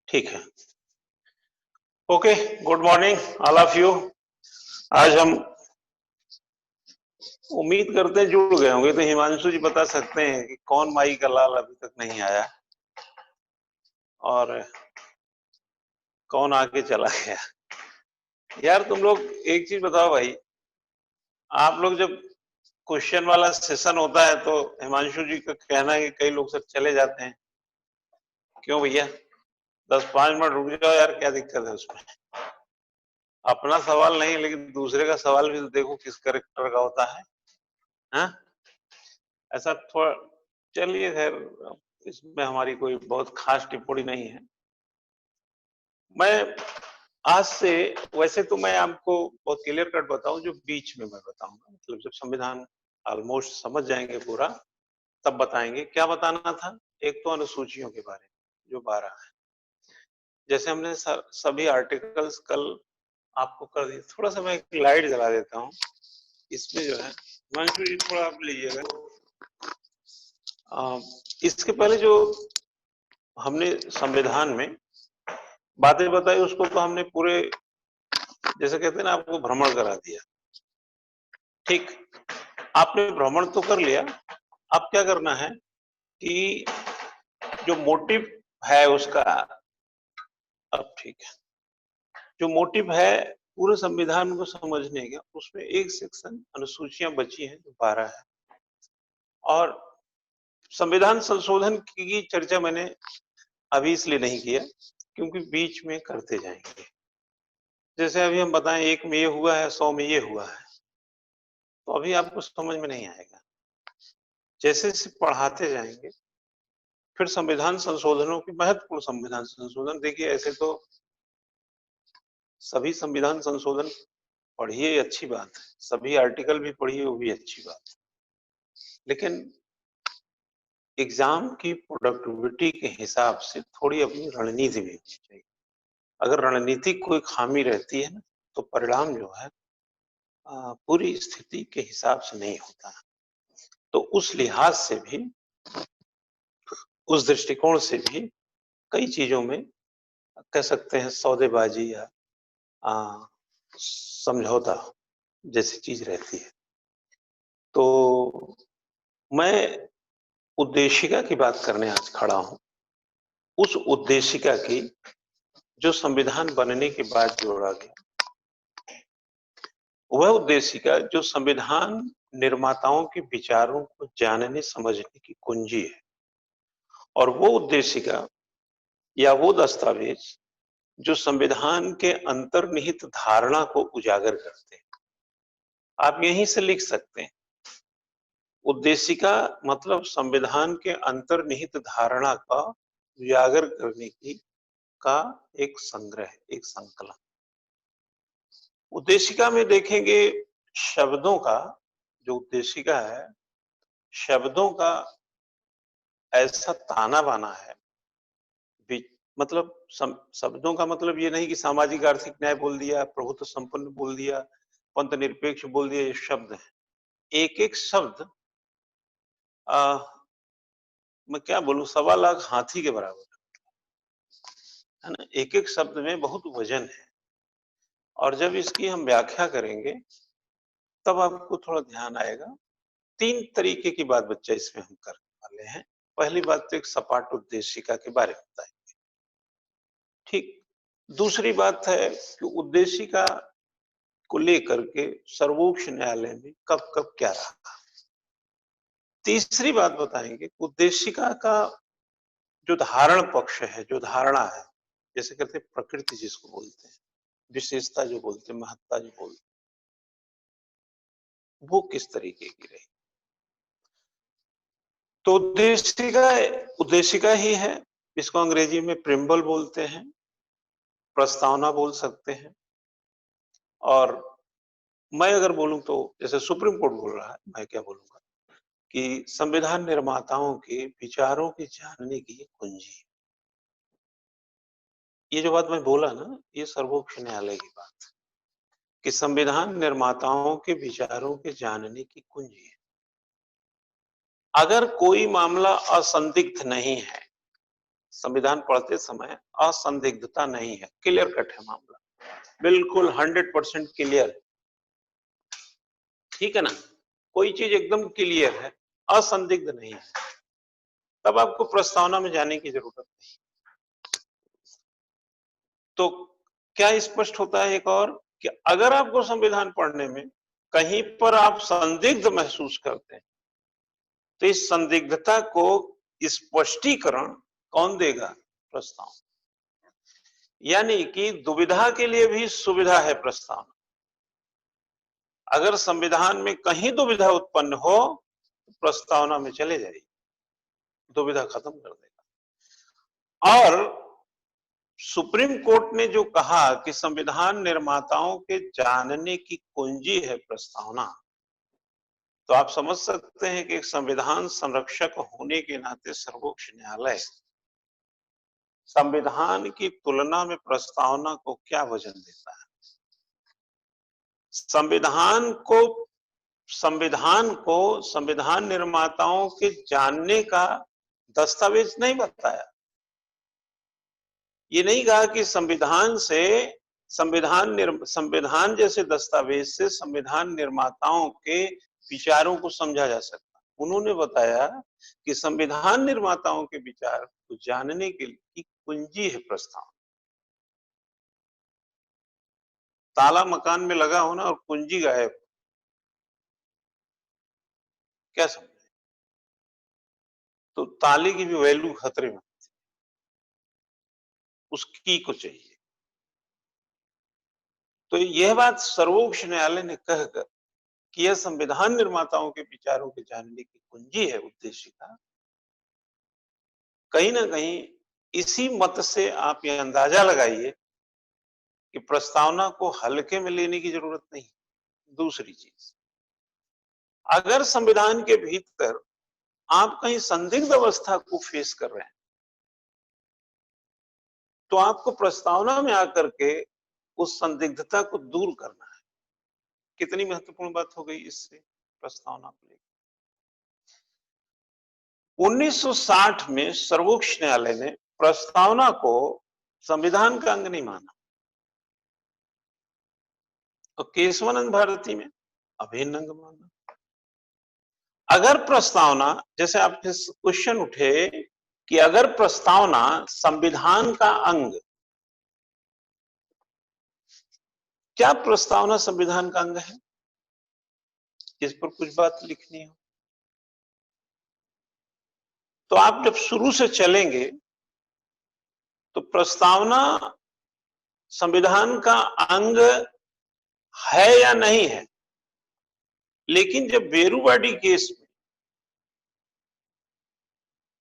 ठीक है। Okay, good morning all of you. आज हम उम्मीद करते हैं जुड़ गए होंगे, तो हिमांशु जी बता सकते हैं कि कौन माई का लाल अभी तक नहीं आया और कौन आके चला गया। यार तुम लोग एक चीज बताओ भाई, आप लोग जब क्वेश्चन वाला सेशन होता है तो हिमांशु जी का कहना है कि कई लोग सर चले जाते हैं। क्यों भैया, 10-5 मिनट रुक जाओ यार, क्या दिक्कत है उसमें। अपना सवाल नहीं लेकिन दूसरे का सवाल भी तो देखो किस करेक्टर का होता है। हाँ? ऐसा थोड़ा, चलिए खैर, इसमें हमारी कोई बहुत खास टिप्पणी नहीं है। मैं आज से, वैसे तो मैं आपको बहुत क्लियर कट बताऊं, जो बीच में मैं बताऊंगा, मतलब जब संविधान ऑलमोस्ट समझ जाएंगे पूरा तब बताएंगे। क्या बताना था, एक तो अनुसूचियों के बारे में जो 12 है, जैसे हमने सभी आर्टिकल्स कल आपको कर दिए। थोड़ा सा मैं एक लाइट जला देता हूँ इसमें जो है, हिमांशु जी थोड़ा आप लीजिएगा। इसके पहले जो हमने संविधान में बातें बताई उसको तो हमने पूरे, जैसे कहते हैं ना, आपको भ्रमण करा दिया। ठीक, आपने भ्रमण तो कर लिया। अब क्या करना है कि जो मोटिव है उसका, अब ठीक है, जो मोटिव है पूरे संविधान को समझने का, उसमें एक सेक्शन अनुसूचियां बची हैं जो 12 है। और संविधान संशोधन की चर्चा मैंने अभी इसलिए नहीं किया क्योंकि बीच में करते जाएंगे। जैसे अभी हम बताएं 1 में ये हुआ है, 100 में ये हुआ है, तो अभी आपको समझ में नहीं आएगा। जैसे जैसे पढ़ाते जाएंगे फिर संविधान संशोधनों की, महत्वपूर्ण संविधान संशोधन, देखिए ऐसे तो सभी संविधान संशोधन पढ़िए, अच्छी बात है, सभी आर्टिकल भी पढ़िए, वो भी अच्छी बात है, लेकिन एग्जाम की प्रोडक्टिविटी के हिसाब से थोड़ी अपनी रणनीति भी होनी चाहिए। अगर रणनीति कोई खामी रहती है ना, तो परिणाम जो है पूरी स्थिति के हिसाब से नहीं होता। तो उस लिहाज से भी, उस दृष्टिकोण से भी कई चीजों में कह सकते हैं सौदेबाजी या समझौता जैसी चीज रहती है। तो मैं उद्देशिका की बात करने आज खड़ा हूं। उस उद्देशिका की जो संविधान बनने के बाद जोड़ा गया, वह उद्देशिका जो संविधान निर्माताओं के विचारों को जानने समझने की कुंजी है, और वो उद्देशिका या वो दस्तावेज जो संविधान के अंतर्निहित धारणा को उजागर करते हैं। आप यहीं से लिख सकते हैं, उद्देशिका मतलब संविधान के अंतर्निहित धारणा का उजागर करने की का एक संग्रह, एक संकलन। उद्देशिका में देखेंगे शब्दों का, जो उद्देशिका है, शब्दों का ऐसा ताना बाना है, मतलब शब्दों का मतलब ये नहीं कि सामाजिक आर्थिक न्याय बोल दिया, प्रभुत्व संपन्न बोल दिया, पंथ निरपेक्ष बोल दिया, ये शब्द है। एक एक शब्द मैं क्या बोलूं, 1.25 लाख हाथी के बराबर है ना। एक एक शब्द में बहुत वजन है, और जब इसकी हम व्याख्या करेंगे तब आपको थोड़ा ध्यान आएगा। 3 तरीके की बात बच्चा इसमें हम करने वाले हैं। पहली बात तो एक सपाट उद्देशिका के बारे में बताएंगे, ठीक। दूसरी बात है कि उद्देशिका को लेकर के सर्वोच्च न्यायालय में कब कब क्या रहा। तीसरी बात बताएंगे, उद्देशिका का जो धारण पक्ष है, जो धारणा है, जैसे कहते हैं प्रकृति जिसको बोलते हैं, विशेषता जो बोलते हैं, महत्ता जो बोलते हैं, वो किस तरीके की रही। तो उद्देशिका ही है, इसको अंग्रेजी में प्रिम्बल बोलते हैं, प्रस्तावना बोल सकते हैं। और मैं अगर बोलूं तो जैसे सुप्रीम कोर्ट बोल रहा है, मैं क्या बोलूंगा कि संविधान निर्माताओं के विचारों की जानने की कुंजी। ये जो बात मैं बोला ना, ये सर्वोच्च न्यायालय की बात है कि संविधान निर्माताओं के विचारों के जानने की कुंजी है। अगर कोई मामला असंदिग्ध नहीं है, संविधान पढ़ते समय असंदिग्धता नहीं है, क्लियर कट है मामला, बिल्कुल 100% क्लियर है, ठीक है ना, कोई चीज एकदम क्लियर है, असंदिग्ध नहीं है, तब आपको प्रस्तावना में जाने की जरूरत नहीं। तो क्या स्पष्ट होता है एक और कि अगर आपको संविधान पढ़ने में कहीं पर आप संदिग्ध महसूस करते हैं तो इस संदिग्धता को स्पष्टीकरण कौन देगा? प्रस्ताव। यानी कि दुविधा के लिए भी सुविधा है प्रस्तावना। अगर संविधान में कहीं दुविधा उत्पन्न हो तो प्रस्तावना में चले जाइए, दुविधा खत्म कर देगा। और सुप्रीम कोर्ट ने जो कहा कि संविधान निर्माताओं के जानने की कुंजी है प्रस्तावना, तो आप समझ सकते हैं कि एक संविधान संरक्षक होने के नाते सर्वोच्च न्यायालय संविधान की तुलना में प्रस्तावना को क्या वजन देता है। संविधान निर्माताओं के जानने का दस्तावेज नहीं बताया। ये नहीं कहा कि संविधान जैसे दस्तावेज से संविधान निर्माताओं के विचारों को समझा जा सकता। उन्होंने बताया कि संविधान निर्माताओं के विचार को जानने के लिए की कुंजी है प्रस्ताव। ताला मकान में लगा होना और कुंजी गायब, क्या समझे? तो ताले की भी वैल्यू खतरे में, उसकी को चाहिए। तो यह बात सर्वोच्च न्यायालय ने कहकर कि यह संविधान निर्माताओं के विचारों के जानने की कुंजी है उद्देश्य का, कहीं ना कहीं इसी मत से आप यह अंदाजा लगाइए कि प्रस्तावना को हल्के में लेने की जरूरत नहीं। दूसरी चीज, अगर संविधान के भीतर आप कहीं संदिग्ध अवस्था को फेस कर रहे हैं तो आपको प्रस्तावना में आकर के उस संदिग्धता को दूर करना है। कितनी महत्वपूर्ण बात हो गई इससे प्रस्तावना को लेकर। 1960 में सर्वोच्च न्यायालय ने प्रस्तावना को संविधान का अंग नहीं माना और केशवानंद भारती में अभिन्न अंग माना। अगर प्रस्तावना, जैसे आपके क्वेश्चन उठे कि अगर प्रस्तावना संविधान का अंग, क्या प्रस्तावना संविधान का अंग है? इस पर कुछ बात लिखनी हो तो आप जब शुरू से चलेंगे तो प्रस्तावना संविधान का अंग है या नहीं है, लेकिन जब बेरूवाडी केस में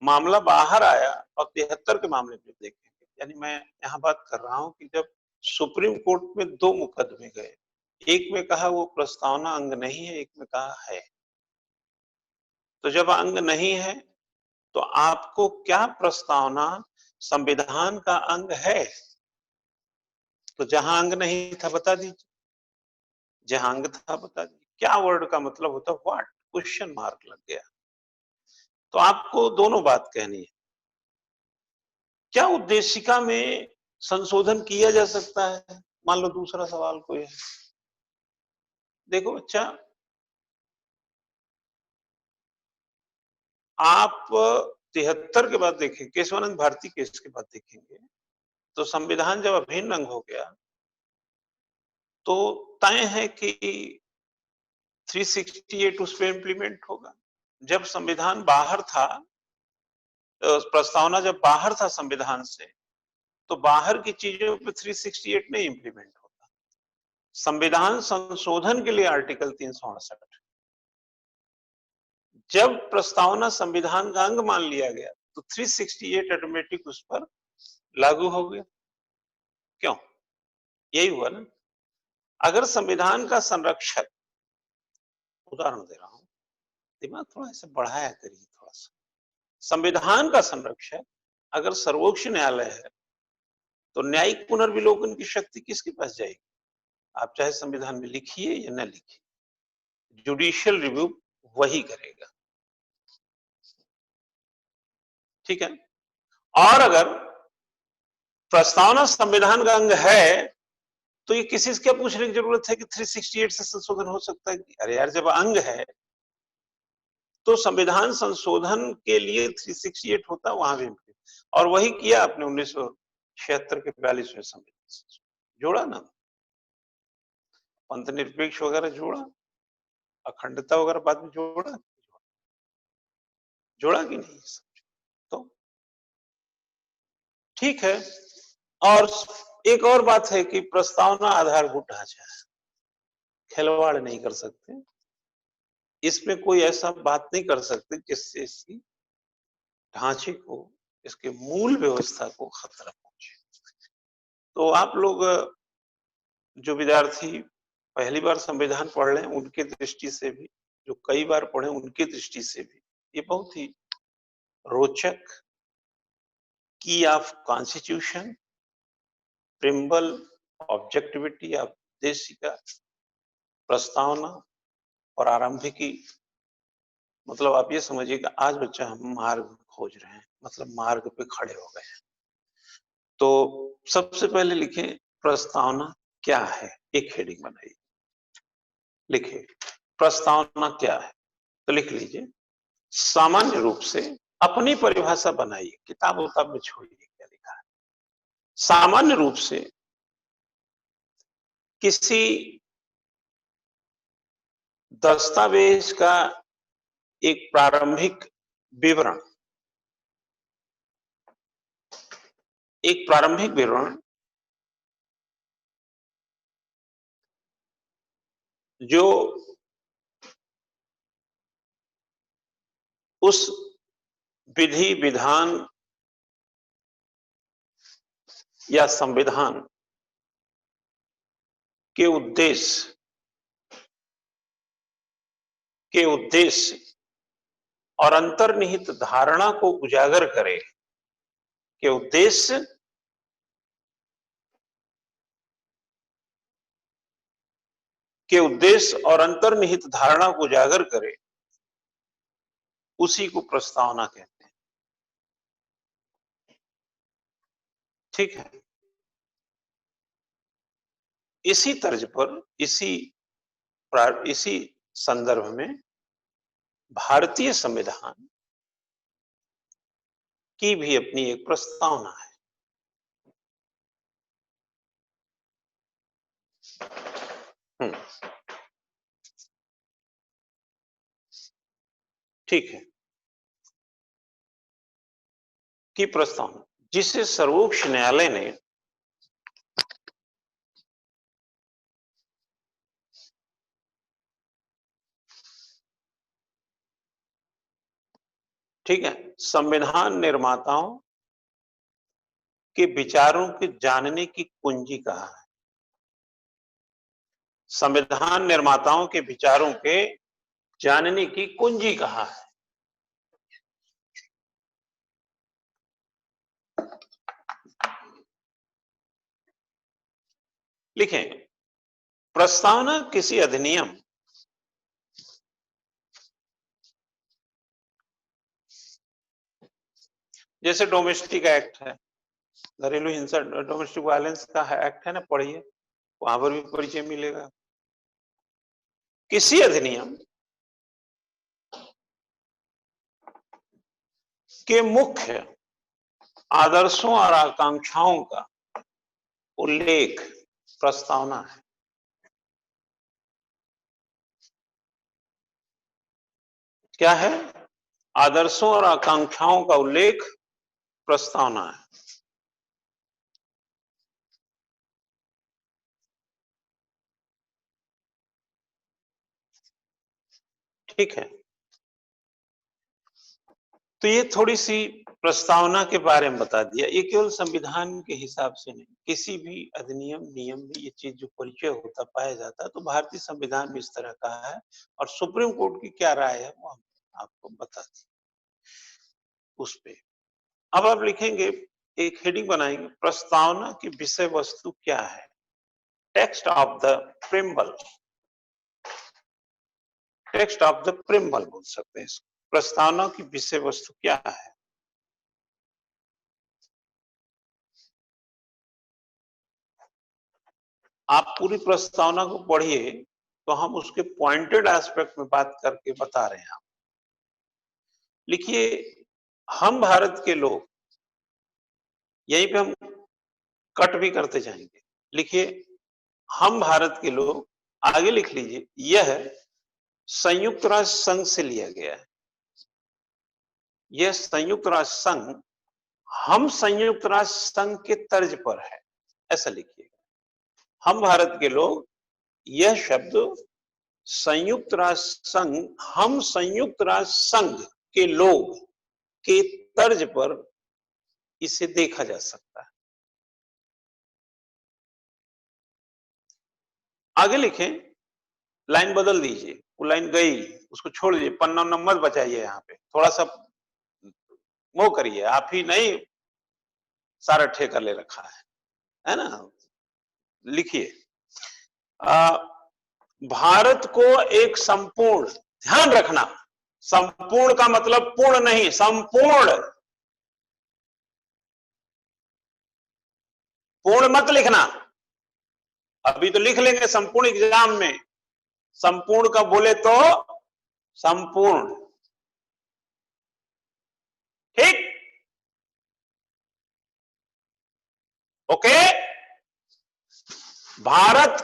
मामला बाहर आया और 73 के मामले में देखेंगे, यानी मैं यहां बात कर रहा हूं कि जब सुप्रीम कोर्ट में 2 मुकदमे गए, एक में कहा वो प्रस्तावना अंग नहीं है, एक में कहा है। तो जब अंग नहीं है तो आपको क्या प्रस्तावना संविधान का अंग है? तो जहां अंग नहीं था बता दीजिए, जहां अंग था बता दीजिए। क्या वर्ड का मतलब होता है? व्हाट, क्वेश्चन मार्क लग गया। तो आपको दोनों बात कहनी है। क्या उद्देशिका में संशोधन किया जा सकता है? मान लो दूसरा सवाल कोई है। देखो बच्चा, आप 73 के बाद देखें, केशवानंद भारती केस के बाद देखेंगे तो संविधान जब अभिन्न अंग हो गया तो तय है कि 368 उस पर इंप्लीमेंट होगा। जब संविधान बाहर था, प्रस्तावना जब बाहर था संविधान से, तो बाहर की चीजों पे 368 नहीं इंप्लीमेंट होता। संविधान संशोधन के लिए आर्टिकल 368, जब प्रस्तावना संविधान का अंग मान लिया गया तो 368 ऑटोमेटिक उस पर लागू हो गया। क्यों? यही हुआ ना। अगर संविधान का संरक्षक, उदाहरण दे रहा हूं, दिमाग थोड़ा ऐसे बढ़ाया करिए थोड़ा सा, संविधान का संरक्षक अगर सर्वोच्च न्यायालय है तो न्यायिक पुनर्विलोकन की शक्ति किसके पास जाएगी? आप चाहे संविधान में लिखिए या न लिखिए, जुडिशियल रिव्यू वही करेगा, ठीक है। और अगर प्रस्तावना संविधान का अंग है तो ये किसी से क्या पूछने की जरूरत है कि 368 से संशोधन हो सकता है? अरे यार, जब अंग है तो संविधान संशोधन के लिए 368 होता है, वहां भी और वही किया आपने 1976 के 42वें संविधान जोड़ा ना, पंथ निरपेक्ष वगैरह जोड़ा, अखंडता वगैरह बाद में जोड़ा, जोड़ा कि नहीं? तो ठीक है। और एक और बात है कि प्रस्तावना आधारभूत ढांचा है, खिलवाड़ नहीं कर सकते इसमें, कोई ऐसा बात नहीं कर सकते जिससे इसकी ढांचे को, इसके मूल व्यवस्था को खतरा पहुंचे। तो आप लोग जो विद्यार्थी पहली बार संविधान पढ़ रहे हैं उनके दृष्टि से भी, जो कई बार पढ़े उनकी दृष्टि से भी ये बहुत ही रोचक की of constitution, preamble, objectivity of उद्देशिका, प्रस्तावना और आरंभिकी, मतलब आप ये समझिए कि आज बच्चा हम मार्ग खोज रहे हैं, मतलब मार्ग पे खड़े हो गए हैं। तो सबसे पहले लिखें प्रस्तावना क्या है, एक हेडिंग बनाइए, लिखिए प्रस्तावना क्या है, तो लिख लीजिए सामान्य रूप से, अपनी परिभाषा बनाइए, किताब उताब में छोड़िए क्या लिखा है। सामान्य रूप से किसी दस्तावेज का एक प्रारंभिक विवरण, एक प्रारंभिक विवरण जो उस विधि विधान या संविधान के उद्देश्य और अंतर्निहित धारणा को उजागर करे, के उद्देश्य और अंतर्निहित धारणा को उजागर करे, उसी को प्रस्तावना कहते हैं। ठीक है। इसी तर्ज पर, इसी संदर्भ में भारतीय संविधान की भी अपनी एक प्रस्तावना है। ठीक है, की प्रस्तावना जिसे सर्वोच्च न्यायालय ने ठीक है संविधान निर्माताओं के विचारों के जानने की कुंजी कहा है। संविधान निर्माताओं के विचारों के जानने की कुंजी कहा है। लिखें प्रस्तावना किसी अधिनियम जैसे डोमेस्टिक एक्ट है, घरेलू हिंसा, डोमेस्टिक वायलेंस का एक्ट है ना, पढ़िए वहां पर भी परिचय मिलेगा। किसी अधिनियम के मुख्य आदर्शों और आकांक्षाओं का उल्लेख प्रस्तावना है। क्या है? आदर्शों और आकांक्षाओं का उल्लेख प्रस्तावना है। ठीक है, तो ये थोड़ी सी प्रस्तावना के बारे में बता दिया। ये केवल संविधान के हिसाब से नहीं, किसी भी अधिनियम नियम में ये चीज जो परिचय होता पाया जाता है, तो भारतीय संविधान भी इस तरह का है और सुप्रीम कोर्ट की क्या राय है वो हम आपको बता दें उस पे। अब आप लिखेंगे, एक हेडिंग बनाएंगे, प्रस्तावना की विषय वस्तु क्या है, text of the preamble, text of the preamble बोल सकते हैं इसको। प्रस्तावना की विषय वस्तु क्या है? आप पूरी प्रस्तावना को पढ़िए तो हम उसके पॉइंटेड एस्पेक्ट में बात करके बता रहे हैं। लिखिए, हम भारत के लोग, यहीं पे हम कट भी करते जाएंगे। लिखिए, हम भारत के लोग, आगे लिख लीजिए, यह संयुक्त राष्ट्र संघ से लिया गया है। यह संयुक्त राष्ट्र संघ हम संयुक्त राष्ट्र संघ के तर्ज पर है, ऐसा लिखिएगा। हम भारत के लोग, यह शब्द संयुक्त राष्ट्र संघ, हम संयुक्त राष्ट्र संघ के लोग के तर्ज पर इसे देखा जा सकता है। आगे लिखें, लाइन बदल दीजिए, वो लाइन गई, उसको छोड़ दीजिए, पन्ना नंबर बचाइए, यहाँ पे थोड़ा सा वो करिए, आप ही नहीं सारा ठेका ले रखा है ना। लिखिए, भारत को एक संपूर्ण, ध्यान रखना, संपूर्ण का मतलब पूर्ण नहीं, संपूर्ण, पूर्ण मत लिखना। अभी तो लिख लेंगे संपूर्ण एग्जाम में, संपूर्ण का बोले तो संपूर्ण, ठीक, ओके। भारत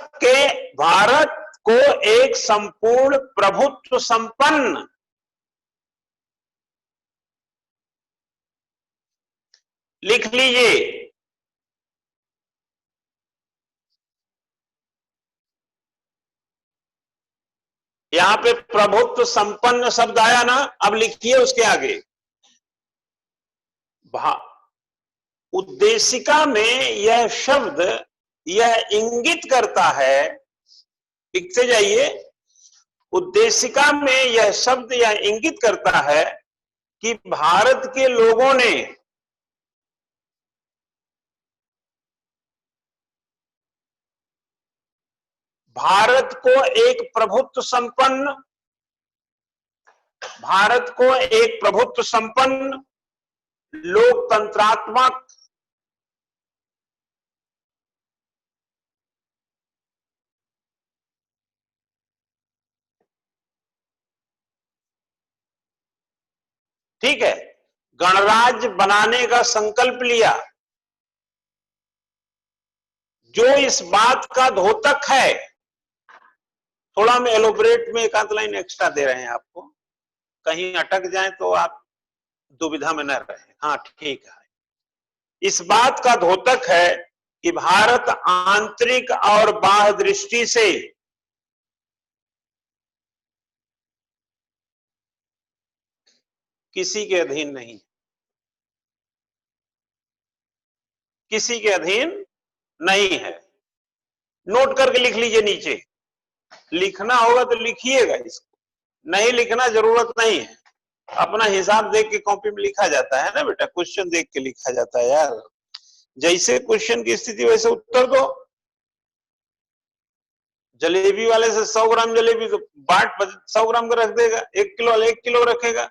को एक संपूर्ण प्रभुत्व संपन्न, लिख लीजिए, यहां पे प्रभुत्व संपन्न शब्द आया ना, अब लिखिए उसके आगे, उद्देशिका में यह शब्द यह इंगित करता है, लिखते जाइए, उद्देशिका में यह शब्द यह इंगित करता है कि भारत के लोगों ने भारत को एक प्रभुत्व संपन्न, भारत को एक प्रभुत्व संपन्न, लोकतंत्रात्मक, ठीक है, गणराज्य बनाने का संकल्प लिया। जो इस बात का द्योतक है, थोड़ा हम एलोबरेट में एक आध लाइन एक्स्ट्रा दे रहे हैं आपको, कहीं अटक जाए तो आप दुविधा में न रहे। हाँ ठीक है, इस बात का द्योतक है कि भारत आंतरिक और बाह्य दृष्टि से किसी के अधीन नहीं, किसी के अधीन नहीं है। नोट करके लिख लीजिए, नीचे लिखना होगा तो लिखिएगा, इसको नहीं लिखना जरूरत नहीं है, अपना हिसाब देख के कॉपी में लिखा जाता है ना बेटा, क्वेश्चन देख के लिखा जाता है यार, जैसे क्वेश्चन की स्थिति वैसे उत्तर दो। जलेबी वाले से 100 ग्राम जलेबी तो बाट 100 ग्राम का रख देगा, 1 किलो वाले 1 किलो रखेगा,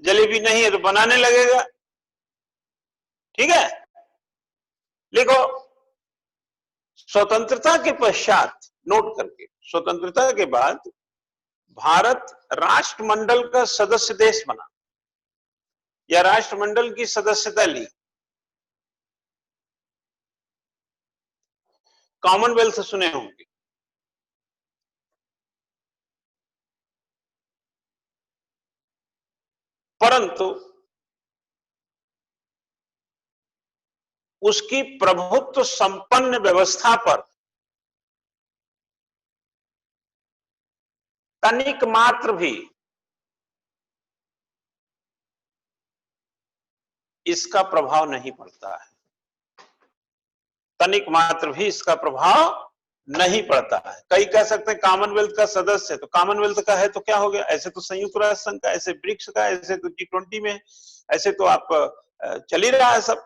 जलेबी नहीं है तो बनाने लगेगा, ठीक है। लिखो, स्वतंत्रता के पश्चात, नोट करके, स्वतंत्रता के बाद भारत राष्ट्रमंडल का सदस्य देश बना या राष्ट्रमंडल की सदस्यता ली, कॉमनवेल्थ सुने होंगे, परंतु उसकी प्रभुत्व संपन्न व्यवस्था पर तनिक मात्र भी इसका प्रभाव नहीं पड़ता है, तनिक मात्र भी इसका प्रभाव नहीं पड़ता है। कई कह सकते हैं कॉमनवेल्थ का सदस्य है, तो कॉमनवेल्थ का है तो क्या हो गया, ऐसे तो संयुक्त राष्ट्र संघ का, ऐसे ब्रिक्स का, ऐसे तो G20 में, ऐसे तो आप चल ही रहा है सब,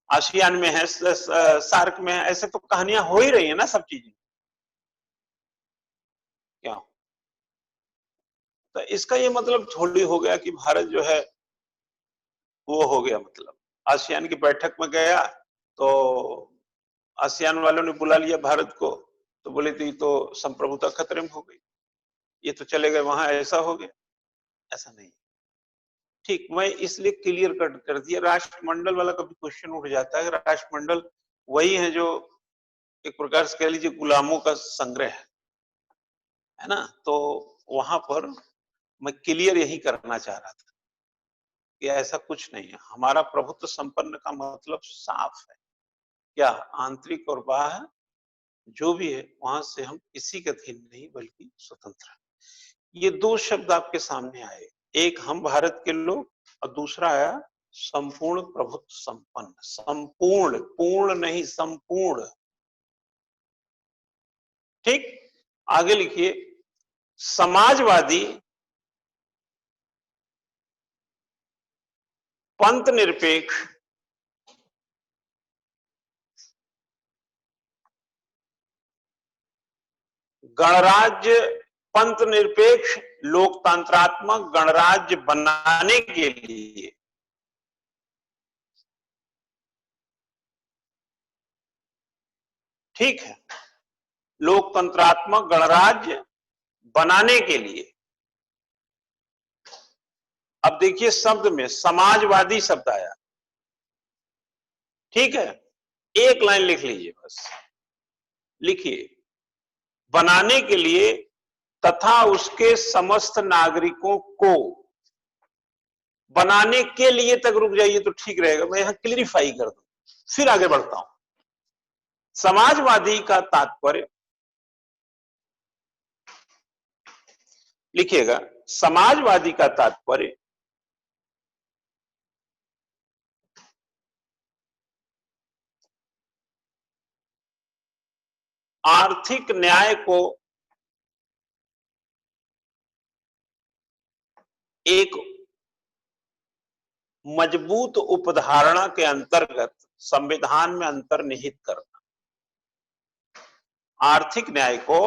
आसियान में है, सार्क में है, ऐसे तो कहानियां हो ही रही है ना सब चीजें, क्या। तो इसका ये मतलब थोड़ी हो गया कि भारत जो है वो हो गया, मतलब आसियान की बैठक में गया तो आसियान वालों ने बुला लिया भारत को, तो बोले तो संप्रभुता खतरे में हो गई, ये तो चले गए वहां, ऐसा हो गया। ऐसा नहीं, ठीक, मैं इसलिए क्लियर कट कर दिया। राष्ट्रमंडल वाला कभी क्वेश्चन उठ जाता है, राष्ट्रमंडल वही है जो एक प्रकार से कह लीजिए गुलामों का संग्रह है ना। तो वहां पर मैं क्लियर यही करना चाह रहा था कि ऐसा कुछ नहीं है। हमारा प्रभुत्व संपन्न का मतलब साफ है, क्या आंतरिक और बाह्य जो भी है वहां से हम किसी के अधीन नहीं बल्कि स्वतंत्र हैं। ये दो शब्द आपके सामने आए, एक हम भारत के लोग और दूसरा आया संपूर्ण प्रभुत्व संपन्न। संपूर्ण, पूर्ण नहीं, संपूर्ण। ठीक, आगे लिखिए, समाजवादी, पंथ निरपेक्ष, गणराज्य, पंथ निरपेक्ष लोकतंत्रात्मक गणराज्य बनाने के लिए ठीक है, लोकतंत्रात्मक गणराज्य बनाने के लिए। अब देखिए शब्द में समाजवादी शब्द आया, ठीक है, एक लाइन लिख लीजिए बस, लिखिए, बनाने के लिए तथा उसके समस्त नागरिकों को। बनाने के लिए तक रुक जाइए तो ठीक रहेगा, मैं यहां क्लियरिफाई कर दूं, फिर आगे बढ़ता हूं। समाजवादी का तात्पर्य लिखिएगा, समाजवादी का तात्पर्य आर्थिक न्याय को एक मजबूत उपधारणा के अंतर्गत संविधान में अंतर्निहित करना। आर्थिक न्याय को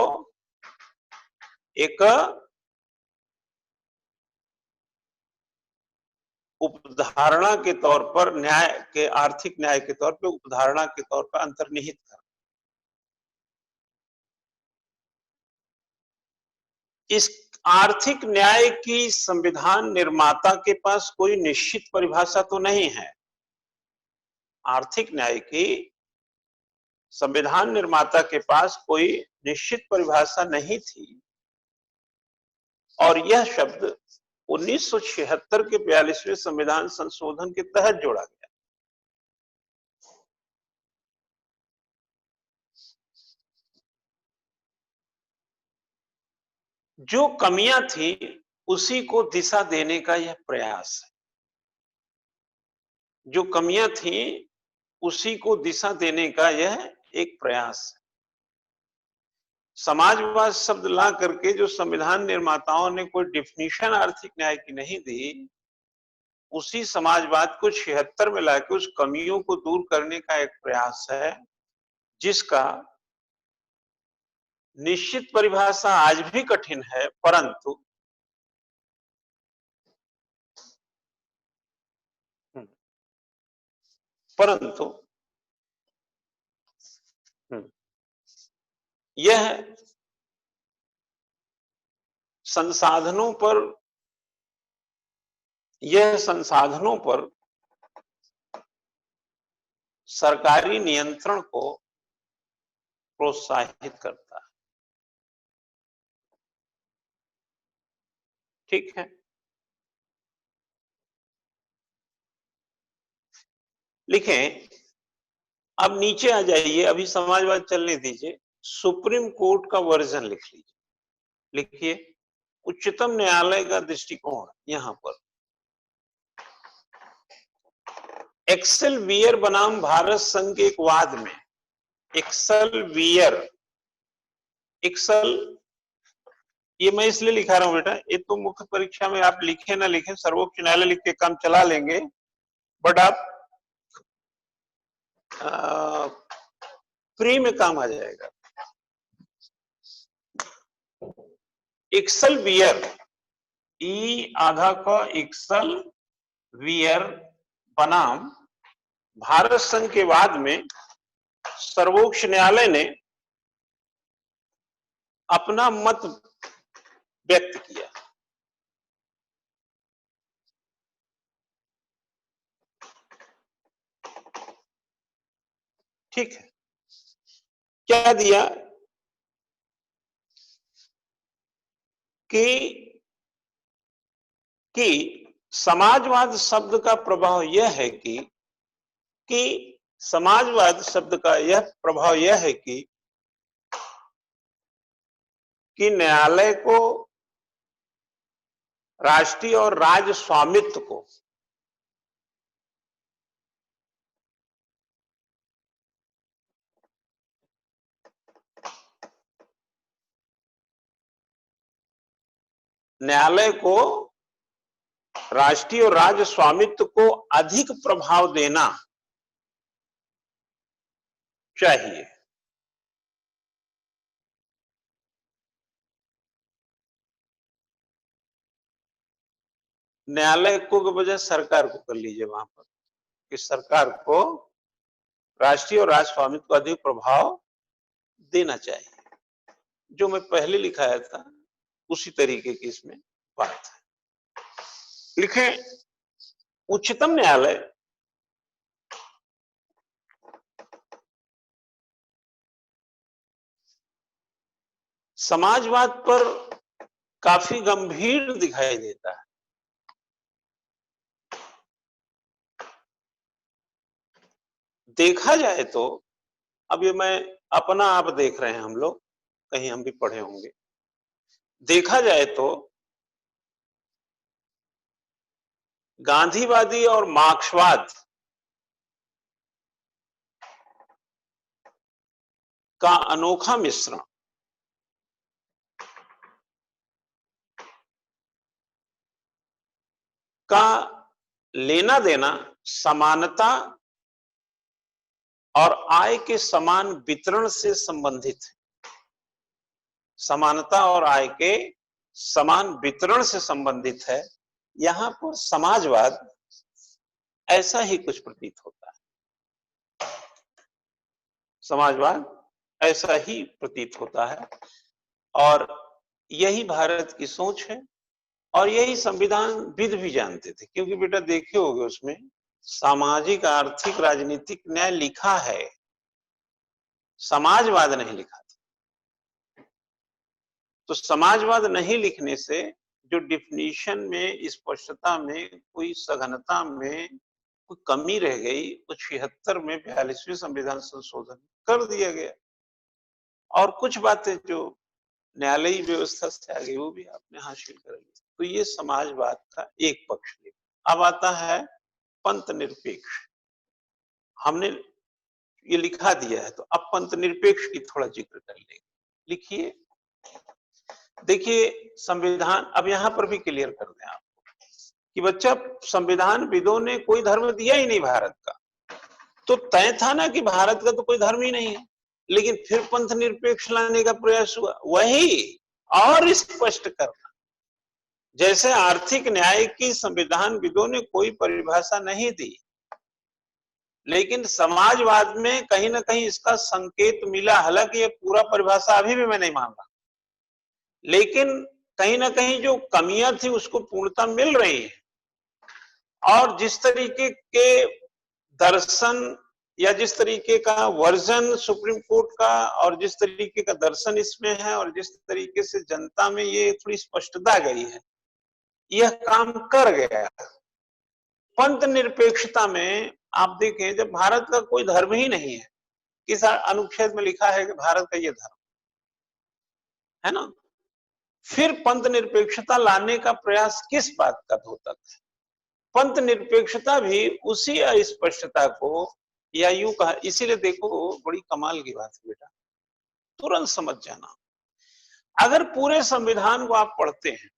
एक उपधारणा के तौर पर, न्याय के, आर्थिक न्याय के तौर पर उपधारणा के तौर पर अंतर्निहित करना। इस आर्थिक न्याय की संविधान निर्माता के पास कोई निश्चित परिभाषा तो नहीं है। आर्थिक न्याय की संविधान निर्माता के पास कोई निश्चित परिभाषा नहीं थी और यह शब्द 1976 के 42वें संविधान संशोधन के तहत जोड़ा गया। जो कमियां थी उसी को दिशा देने का यह प्रयास है। जो कमियां थी उसी को दिशा देने का यह एक प्रयास है। समाजवाद शब्द ला करके जो संविधान निर्माताओं ने कोई डिफिनीशन आर्थिक न्याय की नहीं दी, उसी समाजवाद को 76 में लाके उस कमियों को दूर करने का एक प्रयास है, जिसका निश्चित परिभाषा आज भी कठिन है, परंतु यह संसाधनों पर सरकारी नियंत्रण को प्रोत्साहित करता है। ठीक है, लिखें, अब नीचे आ जाइए, अभी समाजवाद चलने दीजिए, सुप्रीम कोर्ट का वर्जन लिख लीजिए। लिखिए, उच्चतम न्यायालय का दृष्टिकोण यहां पर एक्सेल वियर बनाम भारत संघ के एक वाद में, एक्सेल वियर, एक्सेल, ये मैं इसलिए लिखा रहा हूं बेटा, ये तो मुख्य परीक्षा में आप लिखे ना लिखे, सर्वोच्च न्यायालय लिख के काम चला लेंगे, बट आप प्री में काम आ जाएगा। एक्सेल वियर, ई आधा का एक्सेल वियर बनाम भारत संघ के वाद में सर्वोच्च न्यायालय ने अपना मत व्यक्त किया। ठीक है, क्या दिया कि समाजवाद शब्द का प्रभाव यह है कि समाजवाद शब्द का यह प्रभाव यह है कि न्यायालय को राष्ट्रीय और राज्य स्वामित्व को राष्ट्रीय और राज्य स्वामित्व को अधिक प्रभाव देना चाहिए। न्यायालय को के बजाय सरकार को कर लीजिए वहां पर कि सरकार को राष्ट्रीय और राज्य स्वामित्व को अधिक प्रभाव देना चाहिए। जो मैं पहले लिखाया था उसी तरीके की इसमें बात है। लिखें, उच्चतम न्यायालय समाजवाद पर काफी गंभीर दिखाई देता है। देखा जाए तो अब ये मैं अपना आप देख रहे हैं हम लोग, कहीं हम भी पढ़े होंगे। देखा जाए तो गांधीवादी और मार्क्सवाद का अनोखा मिश्रण का लेना देना समानता और आय के समान वितरण से संबंधित है। समानता और आय के समान वितरण से संबंधित है। यहां पर समाजवाद ऐसा ही कुछ प्रतीत होता है। समाजवाद ऐसा ही प्रतीत होता है और यही भारत की सोच है और यही संविधानविद भी जानते थे, क्योंकि बेटा देखे होगे उसमें सामाजिक आर्थिक राजनीतिक न्याय लिखा है, समाजवाद नहीं लिखा था। तो समाजवाद नहीं लिखने से जो डिफिनीशन में, स्पष्टता में, कोई सघनता में कोई कमी रह गई, तो 76 में 42वें संविधान संशोधन कर दिया गया और कुछ बातें जो न्यायालयी व्यवस्था से आ गई वो भी आपने हासिल कर ली। तो ये समाजवाद का एक पक्ष है। अब आता है पंथ निरपेक्ष। हमने ये लिखा दिया है तो अब पंथ निरपेक्ष की थोड़ा जिक्र कर लेंगे। लिखिए, देखिए संविधान, अब यहां पर भी क्लियर कर दें आप कि बच्चा संविधान विदों ने कोई धर्म दिया ही नहीं भारत का, तो तय था ना कि भारत का तो कोई धर्म ही नहीं है, लेकिन फिर पंथ निरपेक्ष लाने का प्रयास हुआ। वही और स्पष्ट करना, जैसे आर्थिक न्याय की संविधान विदों ने कोई परिभाषा नहीं दी, लेकिन समाजवाद में कहीं ना कहीं इसका संकेत मिला। हालांकि ये पूरा परिभाषा अभी भी मैं नहीं मान रहा, लेकिन कहीं ना कहीं जो कमियां थी उसको पूर्णता मिल रही है। और जिस तरीके के दर्शन या जिस तरीके का वर्जन सुप्रीम कोर्ट का और जिस तरीके का दर्शन इसमें है और जिस तरीके से जनता में ये थोड़ी स्पष्टता गई है, यह काम कर गया। पंथ निरपेक्षता में आप देखें, जब भारत का कोई धर्म ही नहीं है, किस अनुच्छेद में लिखा है कि भारत का ये धर्म है ना, फिर पंथ निरपेक्षता लाने का प्रयास किस बात का होता था? पंथ निरपेक्षता भी उसी अस्पष्टता को, या यूं कहा, इसीलिए देखो बड़ी कमाल की बात है बेटा, तुरंत समझ जाना। अगर पूरे संविधान को आप पढ़ते हैं,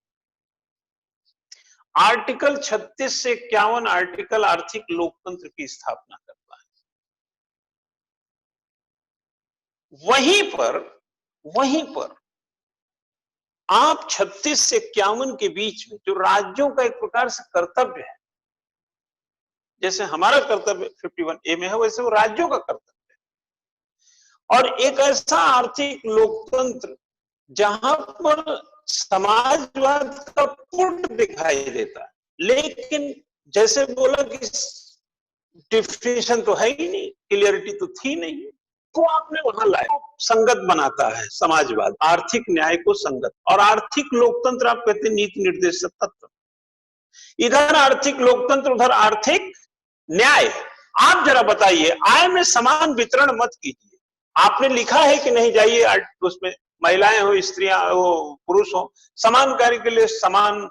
आर्टिकल 36 से 51 आर्टिकल आर्थिक लोकतंत्र की स्थापना करता है। वहीं पर आप 36 से 51 के बीच में जो राज्यों का एक प्रकार से कर्तव्य है, जैसे हमारा कर्तव्य 51A में है, वैसे वो राज्यों का कर्तव्य है। और एक ऐसा आर्थिक लोकतंत्र जहां पर समाजवाद का पुट दिखाई देता है, लेकिन जैसे बोला कि डिफिनेशन तो है ही नहीं, क्लियरिटी तो थी नहीं, तो आपने वहां लाया, संगत बनाता है समाजवाद, आर्थिक न्याय को संगत, और आर्थिक लोकतंत्र आप कहते हैं नीति निर्देशक तत्व, इधर आर्थिक लोकतंत्र उधर आर्थिक न्याय। आप जरा बताइए, आय में समान वितरण मत कीजिए, आपने लिखा है कि नहीं, जाइए उसमें महिलाएं हो, स्त्रियां हो, पुरुष हो, समान कार्य के लिए समान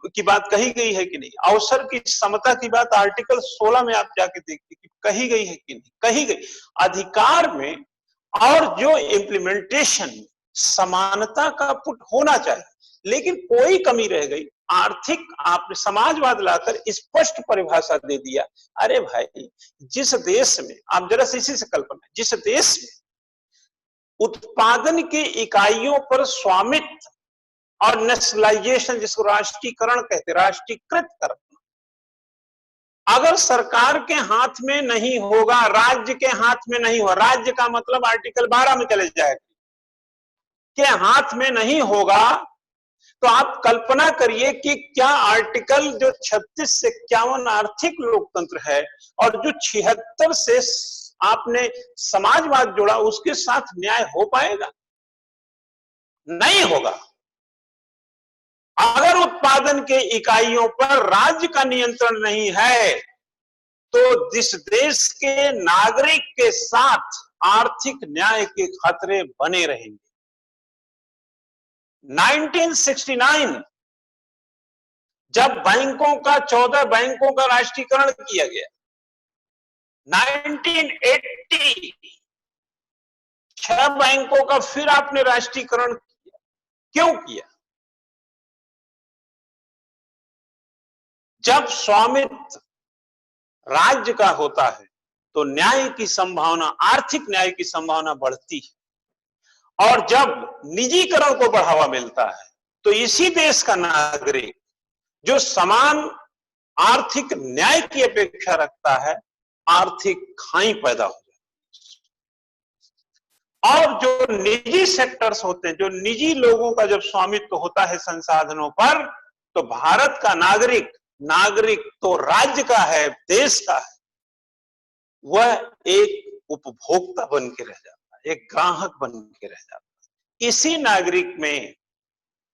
की बात कही गई है कि नहीं, अवसर की समता की बात आर्टिकल 16 में आप जाके देखिए कि कही गई है कि नहीं कही गई। अधिकार में और जो इम्प्लीमेंटेशन समानता का पुट होना चाहिए, लेकिन कोई कमी रह गई, आर्थिक आपने समाजवाद लाकर स्पष्ट परिभाषा दे दिया। अरे भाई, जिस देश में, आप जरा से इसी से कल्पना, जिस देश में उत्पादन की इकाइयों पर स्वामित्व और नेशनलाइजेशन, जिसको राष्ट्रीयकरण कहते, राष्ट्रीयकृत करना, अगर सरकार के हाथ में नहीं होगा, राज्य के हाथ में नहीं होगा, राज्य का मतलब आर्टिकल 12 में चले जाएगा, के हाथ में नहीं होगा, तो आप कल्पना करिए कि क्या आर्टिकल जो 36 से 51 आर्थिक लोकतंत्र है और जो 76 से आपने समाजवाद जोड़ा, उसके साथ न्याय हो पाएगा? नहीं होगा। अगर उत्पादन के इकाइयों पर राज्य का नियंत्रण नहीं है, तो जिस देश के नागरिक के साथ आर्थिक न्याय के खतरे बने रहेंगे। 1969 जब बैंकों का 14 बैंकों का राष्ट्रीयकरण किया गया, 1980 6 बैंकों का फिर आपने राष्ट्रीयकरण किया। क्यों किया? जब स्वामित्व राज्य का होता है तो न्याय की संभावना, आर्थिक न्याय की संभावना बढ़ती है, और जब निजीकरण को बढ़ावा मिलता है तो इसी देश का नागरिक जो समान आर्थिक न्याय की अपेक्षा रखता है, आर्थिक खाई पैदा हो जाती है। और जो निजी सेक्टर्स होते हैं, जो निजी लोगों का जब स्वामित्व होता है संसाधनों पर, तो भारत का नागरिक, नागरिक तो राज्य का है, देश का है, वह एक उपभोक्ता बन के रह जाता है, एक ग्राहक बन के रह जाता है। इसी नागरिक में,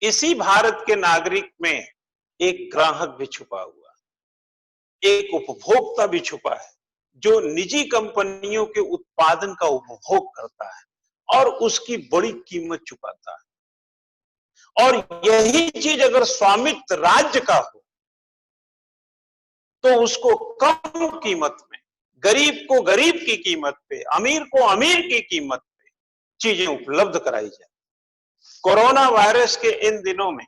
इसी भारत के नागरिक में एक ग्राहक भी छुपा हुआ है, एक उपभोक्ता भी छुपा है, जो निजी कंपनियों के उत्पादन का उपभोग करता है और उसकी बड़ी कीमत चुकाता है। और यही चीज अगर स्वामित्व राज्य का हो तो उसको कम कीमत में, गरीब को गरीब की कीमत पे, अमीर को अमीर की कीमत पे चीजें उपलब्ध कराई जाए। कोरोना वायरस के इन दिनों में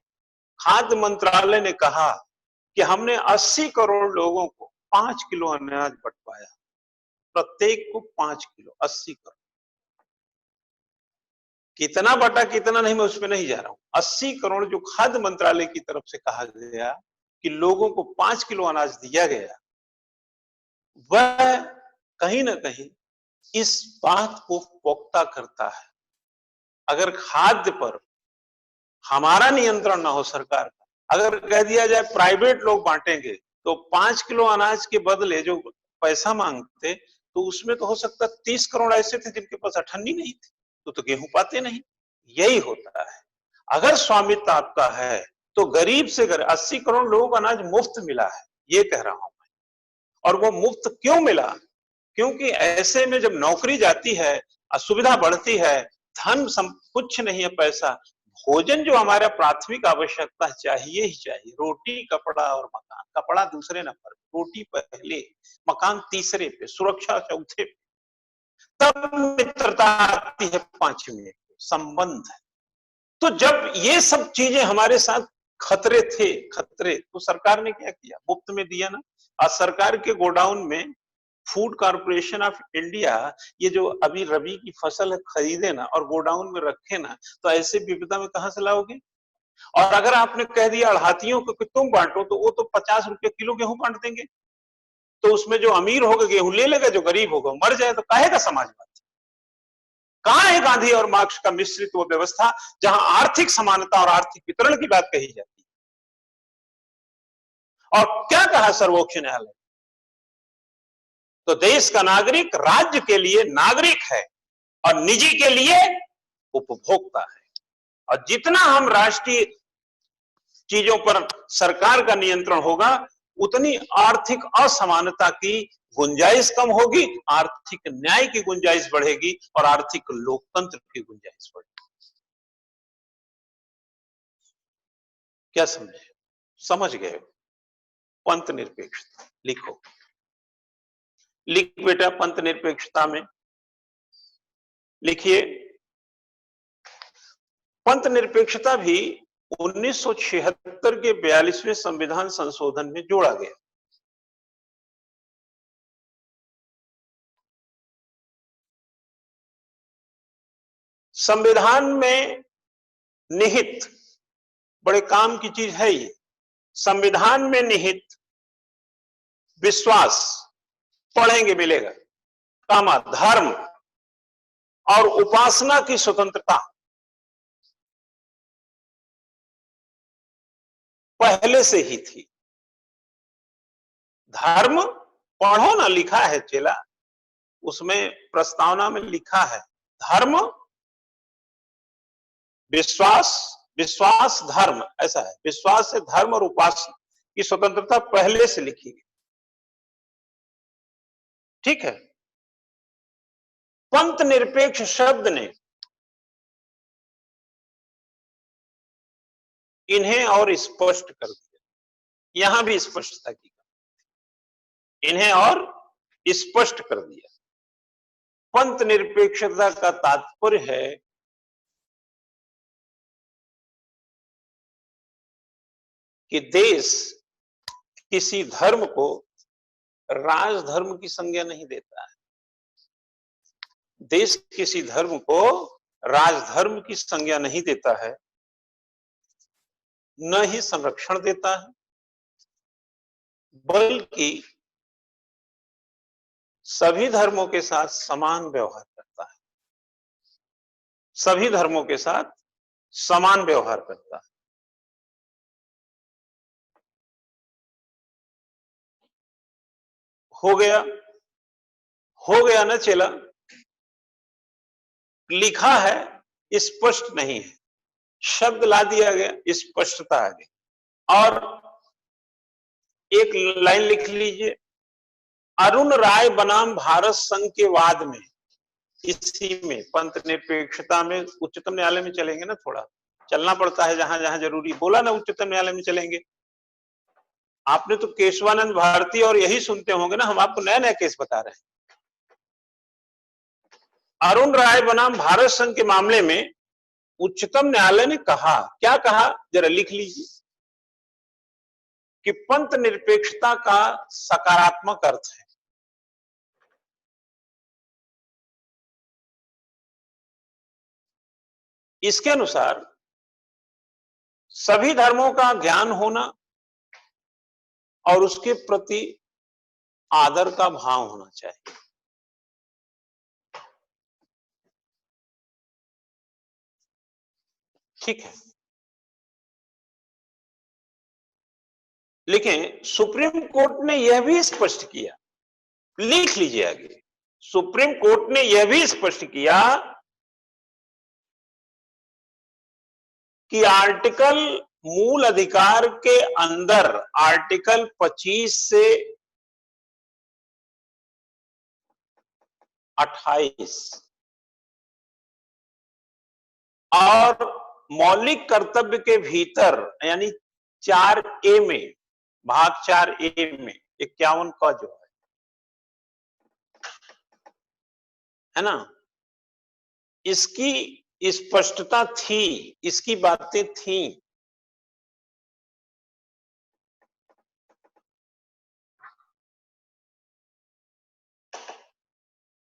खाद्य मंत्रालय ने कहा कि हमने 80 करोड़ लोगों को 5 किलो अनाज बंटवाया, प्रत्येक को 5 किलो, 80 करोड़। कितना बटा कितना नहीं, मैं उसमें नहीं जा रहा हूं। 80 करोड़ जो खाद्य मंत्रालय की तरफ से कहा गया कि लोगों को 5 किलो अनाज दिया गया, वह कहीं ना कहीं इस बात को पोख्ता करता है। अगर खाद्य पर हमारा नियंत्रण ना हो, सरकार का, अगर कह दिया जाए प्राइवेट लोग बांटेंगे, तो 5 किलो अनाज के बदले जो पैसा मांगते, तो उसमें तो हो सकता 30 करोड़ ऐसे थे जिनके पास अठन्नी नहीं थी, तो गेहूं पाते नहीं। यही होता है। अगर स्वामित्व आपका है तो गरीब से गरीब 80 करोड़ लोगों को अनाज मुफ्त मिला है, ये कह रहा हूं मैं। और वो मुफ्त क्यों मिला? क्योंकि ऐसे में जब नौकरी जाती है, असुविधा बढ़ती है, धन कुछ नहीं है, पैसा, भोजन जो हमारा प्राथमिक आवश्यकता चाहिए ही चाहिए, रोटी, कपड़ा और मकान। कपड़ा दूसरे नंबर, रोटी पहले, मकान तीसरे पे, सुरक्षा चौथे पे, तब मित्रता आती है पांचवें, संबंध है। तो जब ये सब चीजें हमारे साथ खतरे थे, खतरे, तो सरकार ने क्या किया? मुफ्त में दिया ना। आज सरकार के गोडाउन में फूड कॉर्पोरेशन ऑफ इंडिया ये जो अभी रबी की फसल खरीदे ना और गोडाउन में रखे ना, तो ऐसे विपदा में कहां से लाओगे? और अगर आपने कह दिया अड़हातियों को कि तुम बांटो, तो वो तो 50 रुपए किलो गेहूं बांट देंगे, तो उसमें जो अमीर होगा गेहूं ले लेगा, जो गरीब होगा मर जाए, तो काहे का समाजवाद? कहां है गांधी और मार्क्स का मिश्रित वो व्यवस्था जहां आर्थिक समानता और आर्थिक वितरण की बात कही जाती है? और क्या कहा सर्वोच्च न्यायालय? तो देश का नागरिक राज्य के लिए नागरिक है और निजी के लिए उपभोक्ता है। और जितना हम राष्ट्रीय चीजों पर सरकार का नियंत्रण होगा, उतनी आर्थिक असमानता की गुंजाइश कम होगी, आर्थिक न्याय की गुंजाइश बढ़ेगी और आर्थिक लोकतंत्र की गुंजाइश बढ़ेगी। क्या समझे? समझ गए? पंथ निरपेक्षता लिखो, लिख बेटा। पंथ निरपेक्षता में लिखिए, पंथ निरपेक्षता भी 1976 के 42वें संविधान संशोधन में जोड़ा गया। संविधान में निहित बड़े काम की चीज है ये। संविधान में निहित विश्वास, पढ़ेंगे मिलेगा, कामा धर्म और उपासना की स्वतंत्रता पहले से ही थी। धर्म पढ़ो ना, लिखा है चेला, उसमें प्रस्तावना में लिखा है धर्म विश्वास, विश्वास धर्म, ऐसा है। विश्वास से धर्म और उपासना की स्वतंत्रता पहले से लिखी गई। ठीक है। पंथ निरपेक्ष शब्द ने इन्हें और स्पष्ट कर दिया। यहां भी स्पष्टता की, इन्हें और स्पष्ट कर दिया। पंथ निरपेक्षता का तात्पर्य है कि देश किसी धर्म को राजधर्म की संज्ञा नहीं देता है। देश किसी धर्म को राजधर्म की संज्ञा नहीं देता है, न ही संरक्षण देता है, बल्कि सभी धर्मों के साथ समान व्यवहार करता है। सभी धर्मों के साथ समान व्यवहार करता है। हो गया, हो गया ना चेला? लिखा है, स्पष्ट नहीं है, शब्द ला दिया गया, स्पष्टता आ गई। और एक लाइन लिख लीजिए, अरुण राय बनाम भारत संघ के वाद में, इसी में पंथ निरपेक्षता में उच्चतम न्यायालय में चलेंगे ना, थोड़ा चलना पड़ता है जहां जहां जरूरी। बोला ना उच्चतम न्यायालय में चलेंगे। आपने तो केशवानंद भारती और यही सुनते होंगे ना, हम आपको नया नया केस बता रहे हैं। अरुण राय बनाम भारत संघ के मामले में उच्चतम न्यायालय ने कहा, क्या कहा जरा लिख लीजिए, कि पंथ निरपेक्षता का सकारात्मक अर्थ है इसके अनुसार सभी धर्मों का ज्ञान होना और उसके प्रति आदर का भाव होना चाहिए। ठीक है। लेकिन सुप्रीम कोर्ट ने यह भी स्पष्ट किया, लिख लीजिए आगे, सुप्रीम कोर्ट ने यह भी स्पष्ट किया कि आर्टिकल मूल अधिकार के अंदर आर्टिकल 25 से 28 और मौलिक कर्तव्य के भीतर यानी 4A में, भाग 4A में 51 का जो है ना, इसकी स्पष्टता थी, इसकी बातें थी।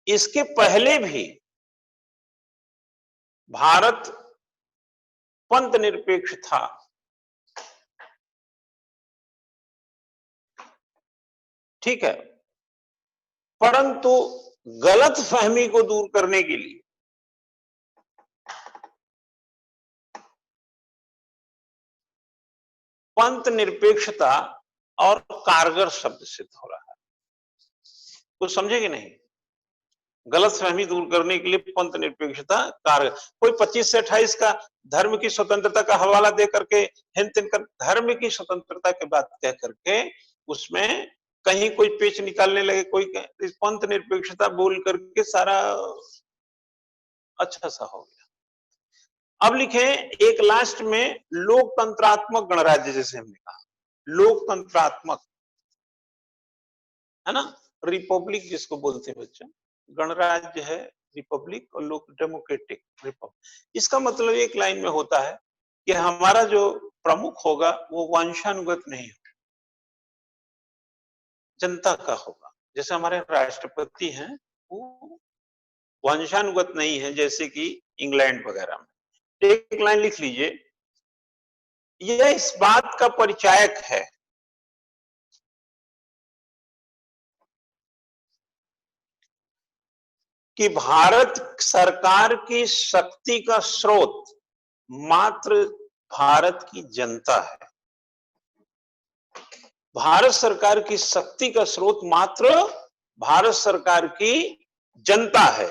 इसके पहले भी भारत पंथ निरपेक्ष था, ठीक है, परंतु गलत फहमी को दूर करने के लिए पंथ निरपेक्षता और कारगर शब्द सिद्ध हो रहा है। कुछ समझे कि नहीं? गलतफहमी दूर करने के लिए पंथ निरपेक्षता कारगर। कोई 25 से 28 का धर्म की स्वतंत्रता का हवाला दे करके हिंद कर धर्म की स्वतंत्रता की बात कह करके उसमें कहीं कोई पेच निकालने लगे, कोई पंथ निरपेक्षता बोल करके सारा अच्छा सा हो गया। अब लिखे एक लास्ट में लोकतंत्रात्मक गणराज्य, जैसे हमने कहा लोकतंत्रात्मक, है ना, रिपब्लिक जिसको बोलते हैं बच्चा, गणराज्य है रिपब्लिक, और लोक डेमोक्रेटिक रिपब्लिक। इसका मतलब एक लाइन में होता है कि हमारा जो प्रमुख होगा वो वंशानुगत नहीं होगा, जनता का होगा। जैसे हमारे राष्ट्रपति हैं वो वंशानुगत नहीं है, जैसे कि इंग्लैंड वगैरह में। एक लाइन लिख लीजिए, यह इस बात का परिचायक है कि भारत सरकार की शक्ति का स्रोत मात्र भारत की जनता है। भारत सरकार की शक्ति का स्रोत मात्र भारत सरकार की जनता है।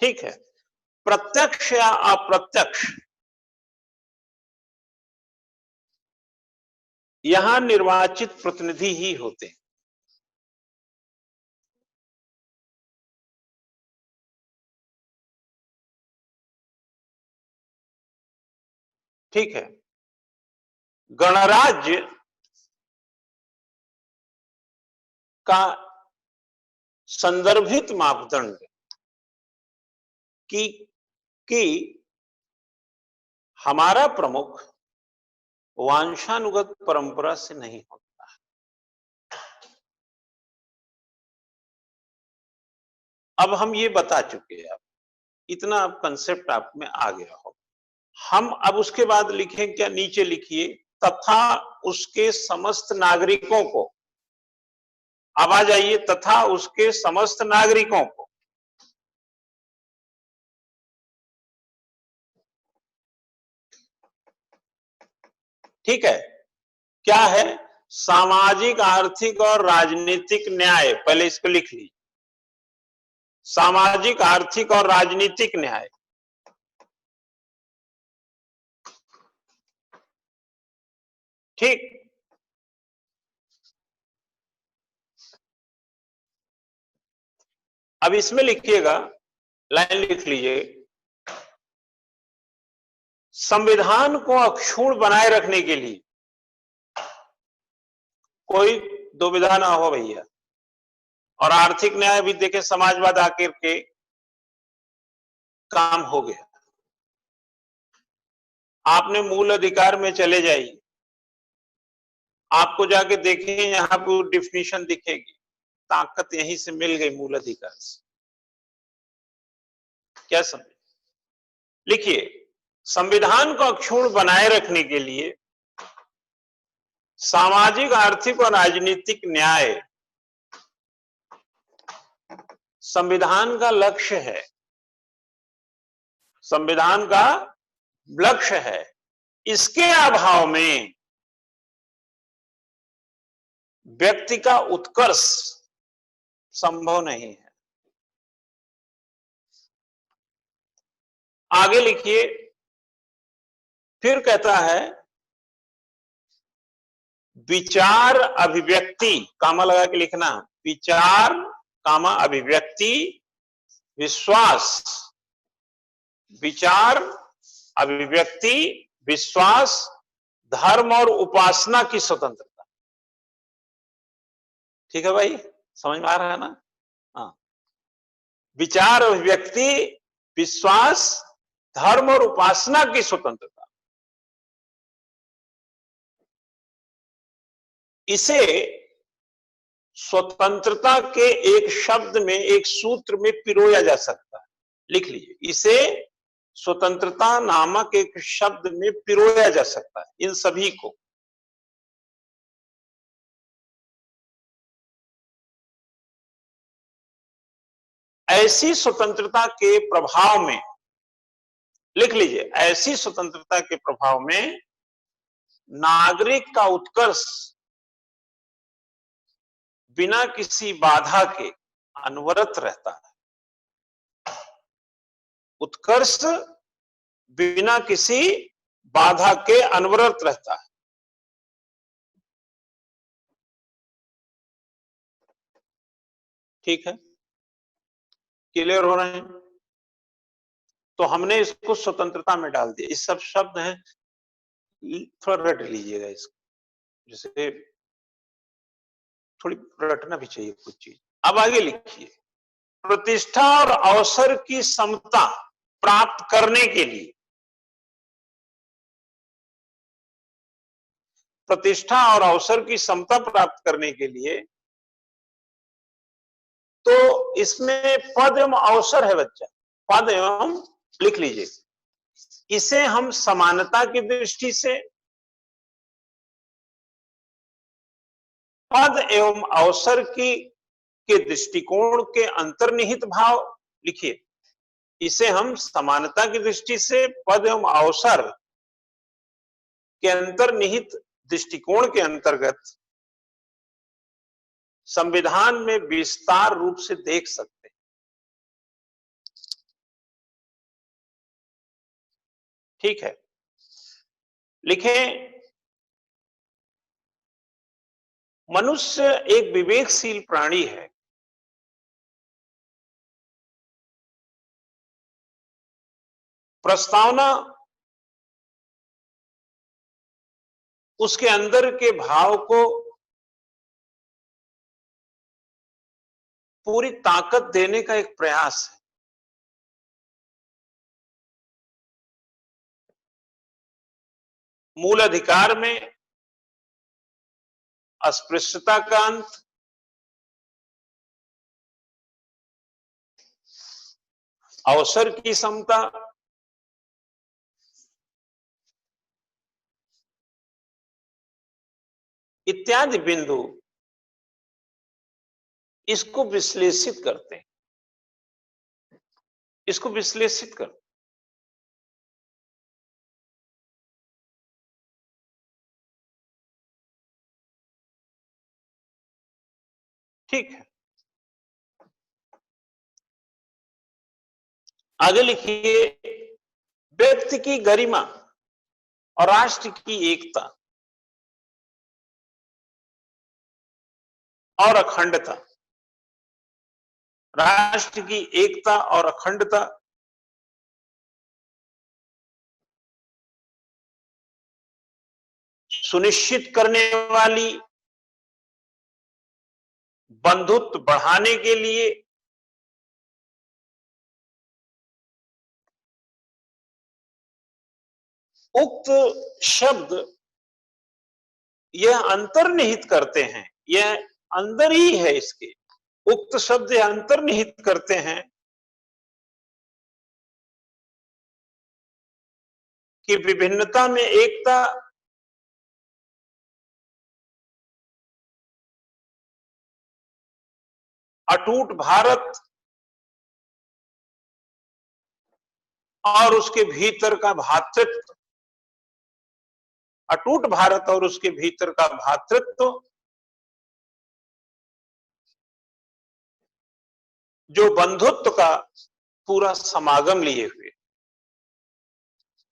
ठीक है, प्रत्यक्ष या अप्रत्यक्ष यहां निर्वाचित प्रतिनिधि ही होते हैं। ठीक है, गणराज्य का संदर्भित मापदंड कि हमारा प्रमुख वंशानुगत परंपरा से नहीं होता है। अब हम ये बता चुके हैं, इतना अब कंसेप्ट आप में आ गया हो। हम अब उसके बाद लिखें क्या? नीचे लिखिए, तथा उसके समस्त नागरिकों को। अब आ जाइए, तथा उसके समस्त नागरिकों को। ठीक है, क्या है? सामाजिक, आर्थिक और राजनीतिक न्याय। पहले इसको लिख लीजिए, सामाजिक, आर्थिक और राजनीतिक न्याय। ठीक, अब इसमें लिखिएगा, लाइन लिख लीजिए, संविधान को अक्षुण्ण बनाए रखने के लिए कोई दुविधा ना हो भैया। और आर्थिक न्याय भी देखें, समाजवाद आकर के काम हो गया। आपने मूल अधिकार में चले जाइए, आपको जाके देखें, यहां पर डिफिनीशन दिखेगी, ताकत यहीं से मिल गई मूल अधिकार से। क्या समझे? लिखिए, संविधान को अक्षुण्ण बनाए रखने के लिए सामाजिक, आर्थिक और राजनीतिक न्याय संविधान का लक्ष्य है। संविधान का लक्ष्य है। इसके अभाव में व्यक्ति का उत्कर्ष संभव नहीं है। आगे लिखिए, फिर कहता है विचार, अभिव्यक्ति, कामा लगा के लिखना, विचार, कामा, अभिव्यक्ति, विश्वास, विचार, अभिव्यक्ति, विश्वास, धर्म और उपासना की स्वतंत्रता। ठीक है भाई, समझ में आ रहा है ना? हाँ, विचार, अभिव्यक्ति, विश्वास, धर्म और उपासना की स्वतंत्रता। इसे स्वतंत्रता के एक शब्द में, एक सूत्र में पिरोया जा सकता है। लिख लीजिए, इसे स्वतंत्रता नामक एक शब्द में पिरोया जा सकता है, इन सभी को। ऐसी स्वतंत्रता के प्रभाव में लिख लीजिए, ऐसी स्वतंत्रता के प्रभाव में नागरिक का उत्कर्ष बिना किसी बाधा के अनवरत रहता है। उत्कर्ष बिना किसी बाधा के अनवरत रहता है। ठीक है, क्लियर हो रहे हैं? तो हमने इसको स्वतंत्रता में डाल दिया। इस सब शब्द हैं, थोड़ा रट लीजिएगा इसको, जैसे थोड़ी रटना भी चाहिए कुछ चीज। अब आगे लिखिए, प्रतिष्ठा और अवसर की समता प्राप्त करने के लिए, प्रतिष्ठा और अवसर की समता प्राप्त करने के लिए, तो इसमें पद एवं अवसर है बच्चा, पद एवं, लिख लीजिए, इसे हम समानता की दृष्टि से, पद एवं अवसर की के दृष्टिकोण के अंतर्निहित भाव, लिखिए, इसे हम समानता की दृष्टि से, पद एवं अवसर के अंतर्निहित दृष्टिकोण के अंतर्गत संविधान में विस्तार रूप से देख सकते हैं। ठीक है, लिखें, मनुष्य एक विवेकशील प्राणी है। प्रस्तावना उसके अंदर के भाव को पूरी ताकत देने का एक प्रयास है। मूल अधिकार में अस्पृश्यता का अंत, अवसर की समता, इत्यादि बिंदु इसको विश्लेषित करते हैं, इसको विश्लेषित करते हैं। ठीक है, आगे लिखिए, व्यक्ति की गरिमा और राष्ट्र की एकता और अखंडता, राष्ट्र की एकता और अखंडता सुनिश्चित करने वाली, बंधुत्व बढ़ाने के लिए उक्त शब्द यह अंतर्निहित करते हैं, यह अंदर ही है इसके, उक्त शब्द यह अंतर्निहित करते हैं कि विभिन्नता में एकता, अटूट भारत और उसके भीतर का भ्रातृत्व, अटूट भारत और उसके भीतर का भ्रातृत्व जो बंधुत्व का पूरा समागम लिए हुए,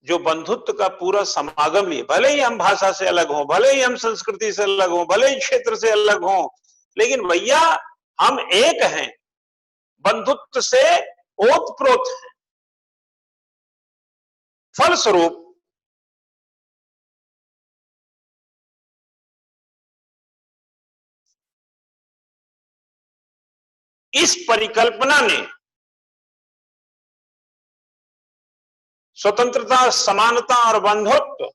जो बंधुत्व का पूरा समागम लिए, भले ही हम भाषा से अलग हों, भले ही हम संस्कृति से अलग हों, भले ही क्षेत्र से अलग हों, लेकिन भैया हम एक हैं, बंधुत्व से ओतप्रोत हैं। फलस्वरूप इस परिकल्पना ने स्वतंत्रता, समानता और बंधुत्व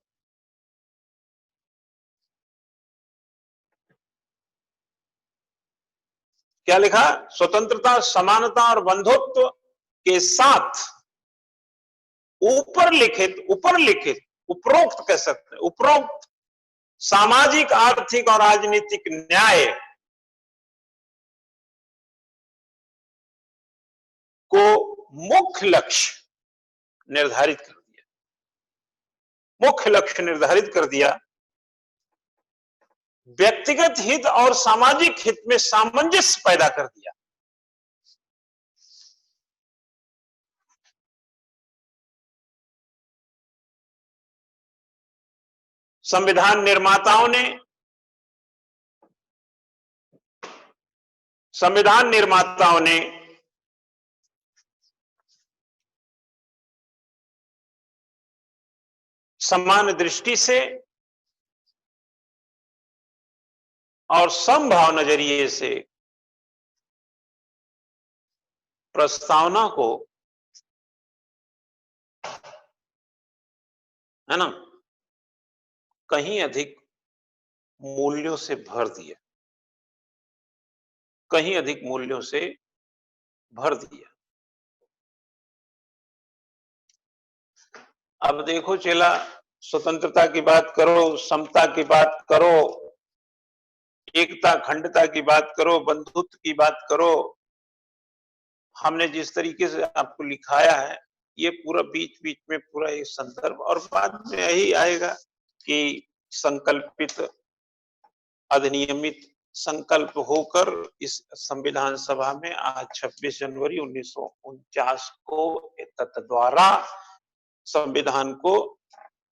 क्या लिखा, स्वतंत्रता, समानता और बंधुत्व के साथ ऊपर लिखित, उपरोक्त कह सकते हैं, उपरोक्त सामाजिक, आर्थिक और राजनीतिक न्याय को मुख्य लक्ष्य निर्धारित कर दिया, मुख्य लक्ष्य निर्धारित कर दिया, व्यक्तिगत हित और सामाजिक हित में सामंजस्य पैदा कर दिया। संविधान निर्माताओं ने समान दृष्टि से और समभाव नजरिए से प्रस्तावना को, है ना, कहीं अधिक मूल्यों से भर दिया, कहीं अधिक मूल्यों से भर दिया। अब देखो चेला, स्वतंत्रता की बात करो, समता की बात करो, एकता अखंडता की बात करो, बंधुत्व की बात करो, हमने जिस तरीके से आपको लिखाया है, ये पूरा बीच बीच में पूरा एक संदर्भ, और बाद में यही आएगा कि संकल्पित अधिनियमित संकल्प होकर इस संविधान सभा में आज 26 जनवरी 1949 को तत्द्वारा संविधान को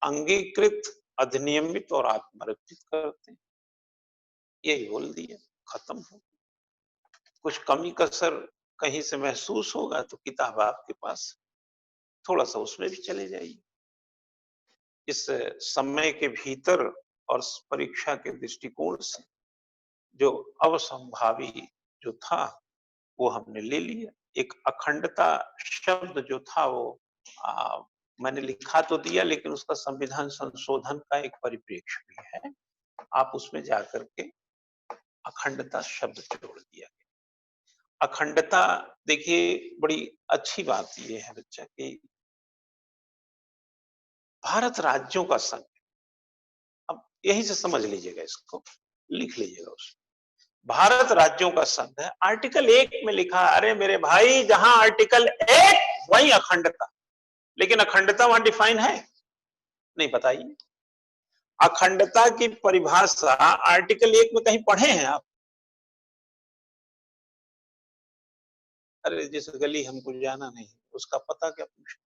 अंगीकृत, अधिनियमित और आत्मरक्षित करते हैं। यही बोल दिया, खत्म हो। कुछ कमी कसर कहीं से महसूस होगा तो किताब आपके पास, थोड़ा सा उसमें भी चले जाइए। इस समय के भीतर और परीक्षा के दृष्टिकोण से जो अवसंभावी जो था वो हमने ले लिया। एक अखंडता शब्द जो था वो मैंने लिखा तो दिया, लेकिन उसका संविधान संशोधन का एक परिप्रेक्ष्य भी है, आप उसमें जाकर के अखंडता शब्द जोड़ दिया। अखंडता, देखिए बड़ी अच्छी बात ये है बच्चा कि भारत राज्यों का संघ, अब यहीं से समझ लीजिएगा, इसको लिख लीजिएगा। उसमें भारत राज्यों का संघ है, आर्टिकल 1 में लिखा, अरे मेरे भाई जहां आर्टिकल 1 वहीं अखंडता, लेकिन अखंडता वहां डिफाइन है नहीं, बताइए। अखंडता की परिभाषा आर्टिकल 1 में कहीं पढ़े हैं आप? अरे जिस गली हमको जाना नहीं उसका पता क्या पूछे,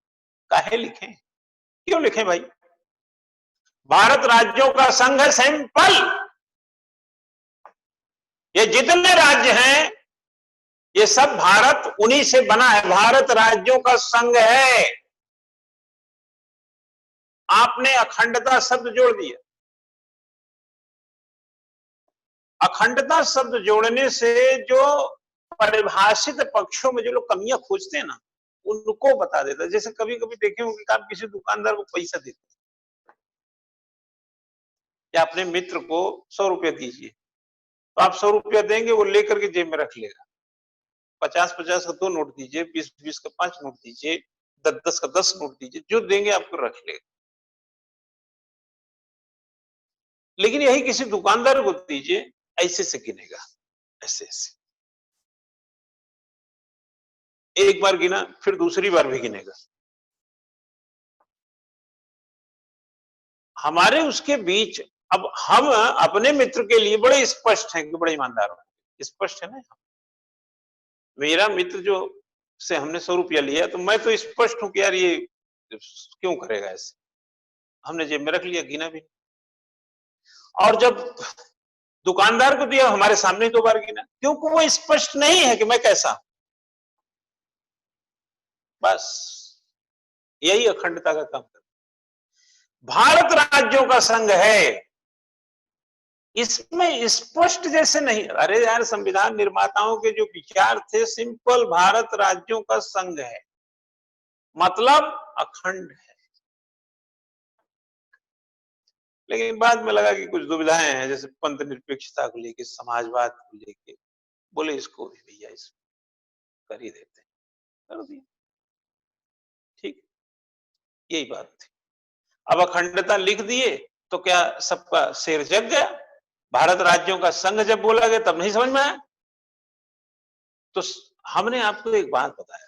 काहे लिखें, क्यों लिखें भाई? भारत राज्यों का संघ है, सिंपल। ये जितने राज्य हैं ये सब भारत उन्हीं से बना है, भारत राज्यों का संघ है। आपने अखंडता शब्द जोड़ दिया। अखंडता शब्द जोड़ने से जो परिभाषित पक्षों में जो लोग कमियां खोजते हैं ना, उनको बता देता है। जैसे कभी कभी देखे होंगे कि आप किसी दुकानदार को पैसा देते हैं, या अपने मित्र को 100 रुपया दीजिए, तो आप 100 रुपया देंगे, वो लेकर के जेब में रख लेगा। 50-50 का 2 नोट दीजिए, 20-20 का 5 नोट दीजिए, 10-10 का 10 नोट दीजिए, जो देंगे आपको रख लेगा। लेकिन यही किसी दुकानदार को दीजिए, ऐसे से गिनेगा, ऐसे ऐसे, एक बार गिना फिर दूसरी बार भी गिनेगा। हमारे उसके बीच, अब हम अपने मित्र के लिए बड़े स्पष्ट हैं कि बड़े ईमानदार हैं, स्पष्ट है ना। मेरा मित्र जो से हमने 100 रुपया लिया, तो मैं तो स्पष्ट हूं कि यार ये क्यों करेगा ऐसे, हमने जेब में रख लिया, गिना भी। और जब दुकानदार को दिया, हमारे सामने 2 बार गिना, क्योंकि वो स्पष्ट नहीं है कि मैं कैसा। बस यही अखंडता का काम है। भारत राज्यों का संघ है, इसमें स्पष्ट जैसे नहीं। अरे यार, संविधान निर्माताओं के जो विचार थे, सिंपल, भारत राज्यों का संघ है मतलब अखंड है। लेकिन बाद में लगा कि कुछ दुविधाएं हैं, जैसे पंथ निरपेक्षता को लेके, समाजवाद को लेके, बोले इसको भी भैया इस कर ही देते हैं, कर दिया, ठीक, यही बात थी। अब अखंडता लिख दिए तो क्या सबका शेर जग गया? भारत राज्यों का संघ जब बोला गया तब नहीं समझ में आया। तो हमने आपको एक बात बताया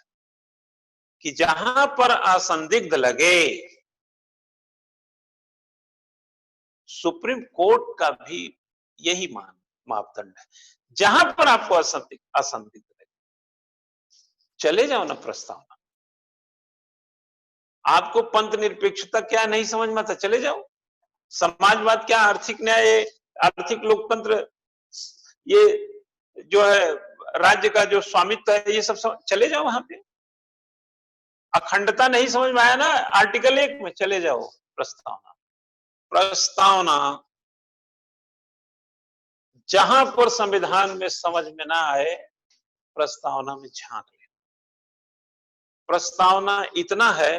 कि जहां पर असंदिग्ध लगे, सुप्रीम कोर्ट का भी यही मापदंड है, जहां पर आपको असंदिग्ध लगे चले जाओ ना प्रस्तावना। आपको पंथ निरपेक्षता क्या नहीं समझ में आता, चले जाओ। समाजवाद क्या, आर्थिक न्याय, आर्थिक लोकतंत्र, ये जो है राज्य का जो स्वामित्व है, ये सब चले जाओ वहां पे। अखंडता नहीं समझ में आया ना, आर्टिकल 1 में चले जाओ प्रस्तावना। प्रस्तावना जहां पर संविधान में समझ में ना आए, प्रस्तावना में झांक ले। प्रस्तावना इतना है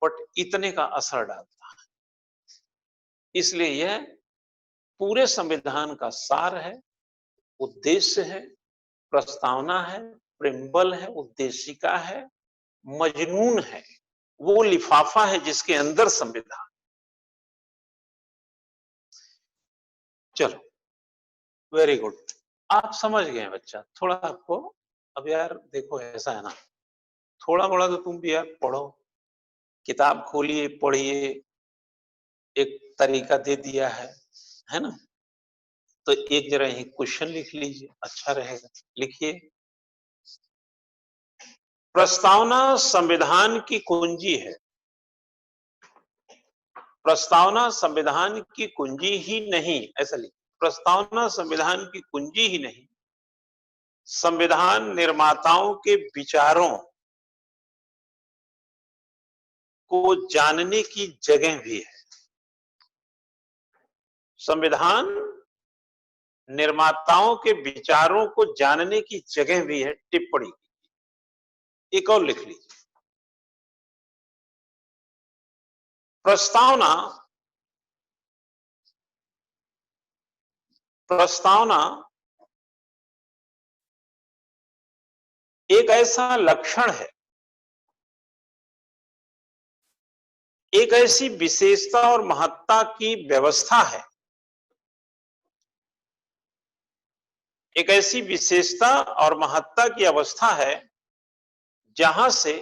बट इतने का असर डालता है, इसलिए यह पूरे संविधान का सार है, उद्देश्य है। प्रस्तावना है, प्रिम्बल है, उद्देशिका है, मजनून है, वो लिफाफा है जिसके अंदर संविधान। चलो, वेरी गुड, आप समझ गए बच्चा। थोड़ा आपको अब यार देखो, ऐसा है ना, थोड़ा बड़ा तो तुम भी यार पढ़ो, किताब खोलिए, पढ़िए, एक तरीका दे दिया है ना। तो एक जरा यही क्वेश्चन लिख लीजिए, अच्छा रहेगा। लिखिए, प्रस्तावना संविधान की कुंजी है। प्रस्तावना संविधान की कुंजी ही नहीं, ऐसा लिखिए, प्रस्तावना संविधान की कुंजी ही नहीं, संविधान निर्माताओं के विचारों को जानने की जगह भी है। संविधान निर्माताओं के विचारों को जानने की जगह भी है। टिप्पणी, एक और लिख लीजिए, प्रस्तावना प्रस्तावना एक ऐसा लक्षण है, एक ऐसी विशेषता और महत्ता की व्यवस्था है, एक ऐसी विशेषता और महत्ता की अवस्था है जहां से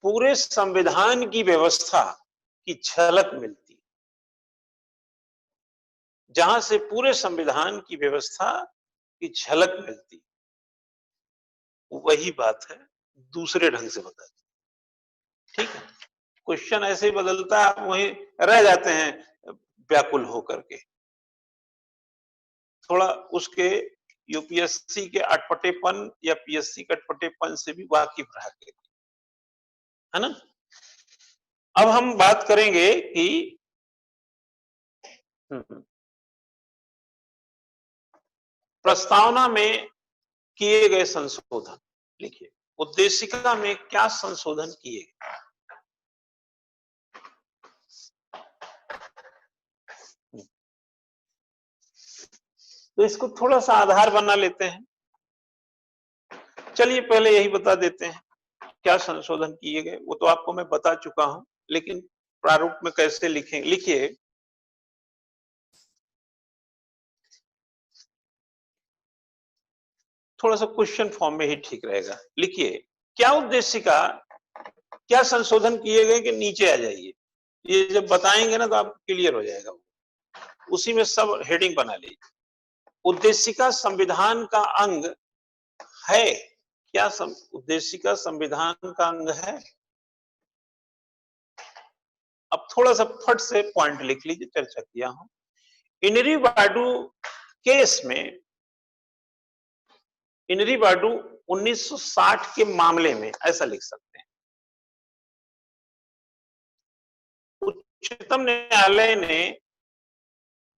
पूरे संविधान की व्यवस्था की झलक मिलती, जहां से पूरे संविधान की व्यवस्था की झलक मिलती। वही बात है, दूसरे ढंग से बता दी, ठीक है। क्वेश्चन ऐसे ही बदलता है, आप वहीं रह जाते हैं व्याकुल होकर के। थोड़ा उसके यूपीएससी के अटपटेपन या पीएससी के अटपटेपन से भी वाकिफ रह के, है ना। अब हम बात करेंगे कि प्रस्तावना में किए गए संशोधन। लिखिए, उद्देशिका में क्या संशोधन किए गए। तो इसको थोड़ा सा आधार बना लेते हैं। चलिए पहले यही बता देते हैं क्या संशोधन किए गए, वो तो आपको मैं बता चुका हूं, लेकिन प्रारूप में कैसे लिखें। लिखिए, थोड़ा सा क्वेश्चन फॉर्म में ही ठीक रहेगा। लिखिए, क्या उद्देशिका, क्या संशोधन किए गए, कि नीचे आ जाइए। ये जब बताएंगे ना तो आपको क्लियर हो जाएगा, उसी में सब हेडिंग बना लीजिए। उद्देशिका संविधान का अंग है। क्या उद्देशिका संविधान का अंग है। अब थोड़ा सा फट से पॉइंट लिख लीजिए, चर्चा किया हूं। इनरी बाडू केस में, इनरी बाडू 1960 के मामले में ऐसा लिख सकते हैं, उच्चतम न्यायालय ने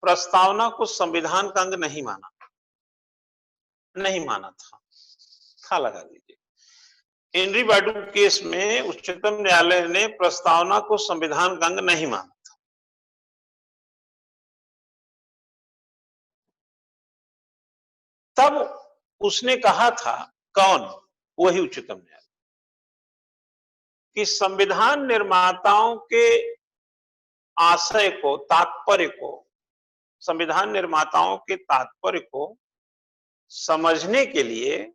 प्रस्तावना को संविधान का अंग नहीं माना, नहीं माना था लगा दीजिए। इनरी बाडू केस में उच्चतम न्यायालय ने प्रस्तावना को संविधान का अंग नहीं माना था। तब उसने कहा था, कौन, वही उच्चतम न्यायालय, कि संविधान निर्माताओं के आशय को, तात्पर्य को, संविधान निर्माताओं के तात्पर्य को समझने के लिए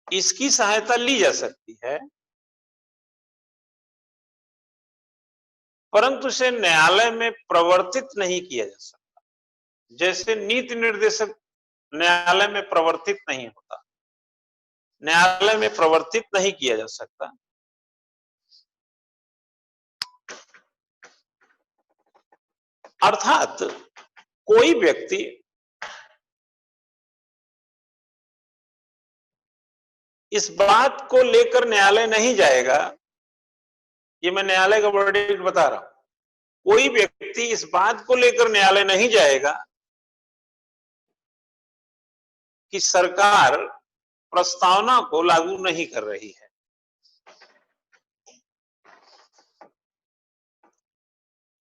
इसकी सहायता ली जा सकती है, परंतु इसे न्यायालय में प्रवर्तित नहीं किया जा सकता। जैसे नीति निर्देशक न्यायालय में प्रवर्तित नहीं होता, न्यायालय में प्रवर्तित नहीं किया जा सकता। अर्थात कोई व्यक्ति इस बात को लेकर न्यायालय नहीं जाएगा, ये मैं न्यायालय का वर्डिक्ट बता रहा हूं, कोई व्यक्ति इस बात को लेकर न्यायालय नहीं जाएगा कि सरकार प्रस्तावना को लागू नहीं कर रही है।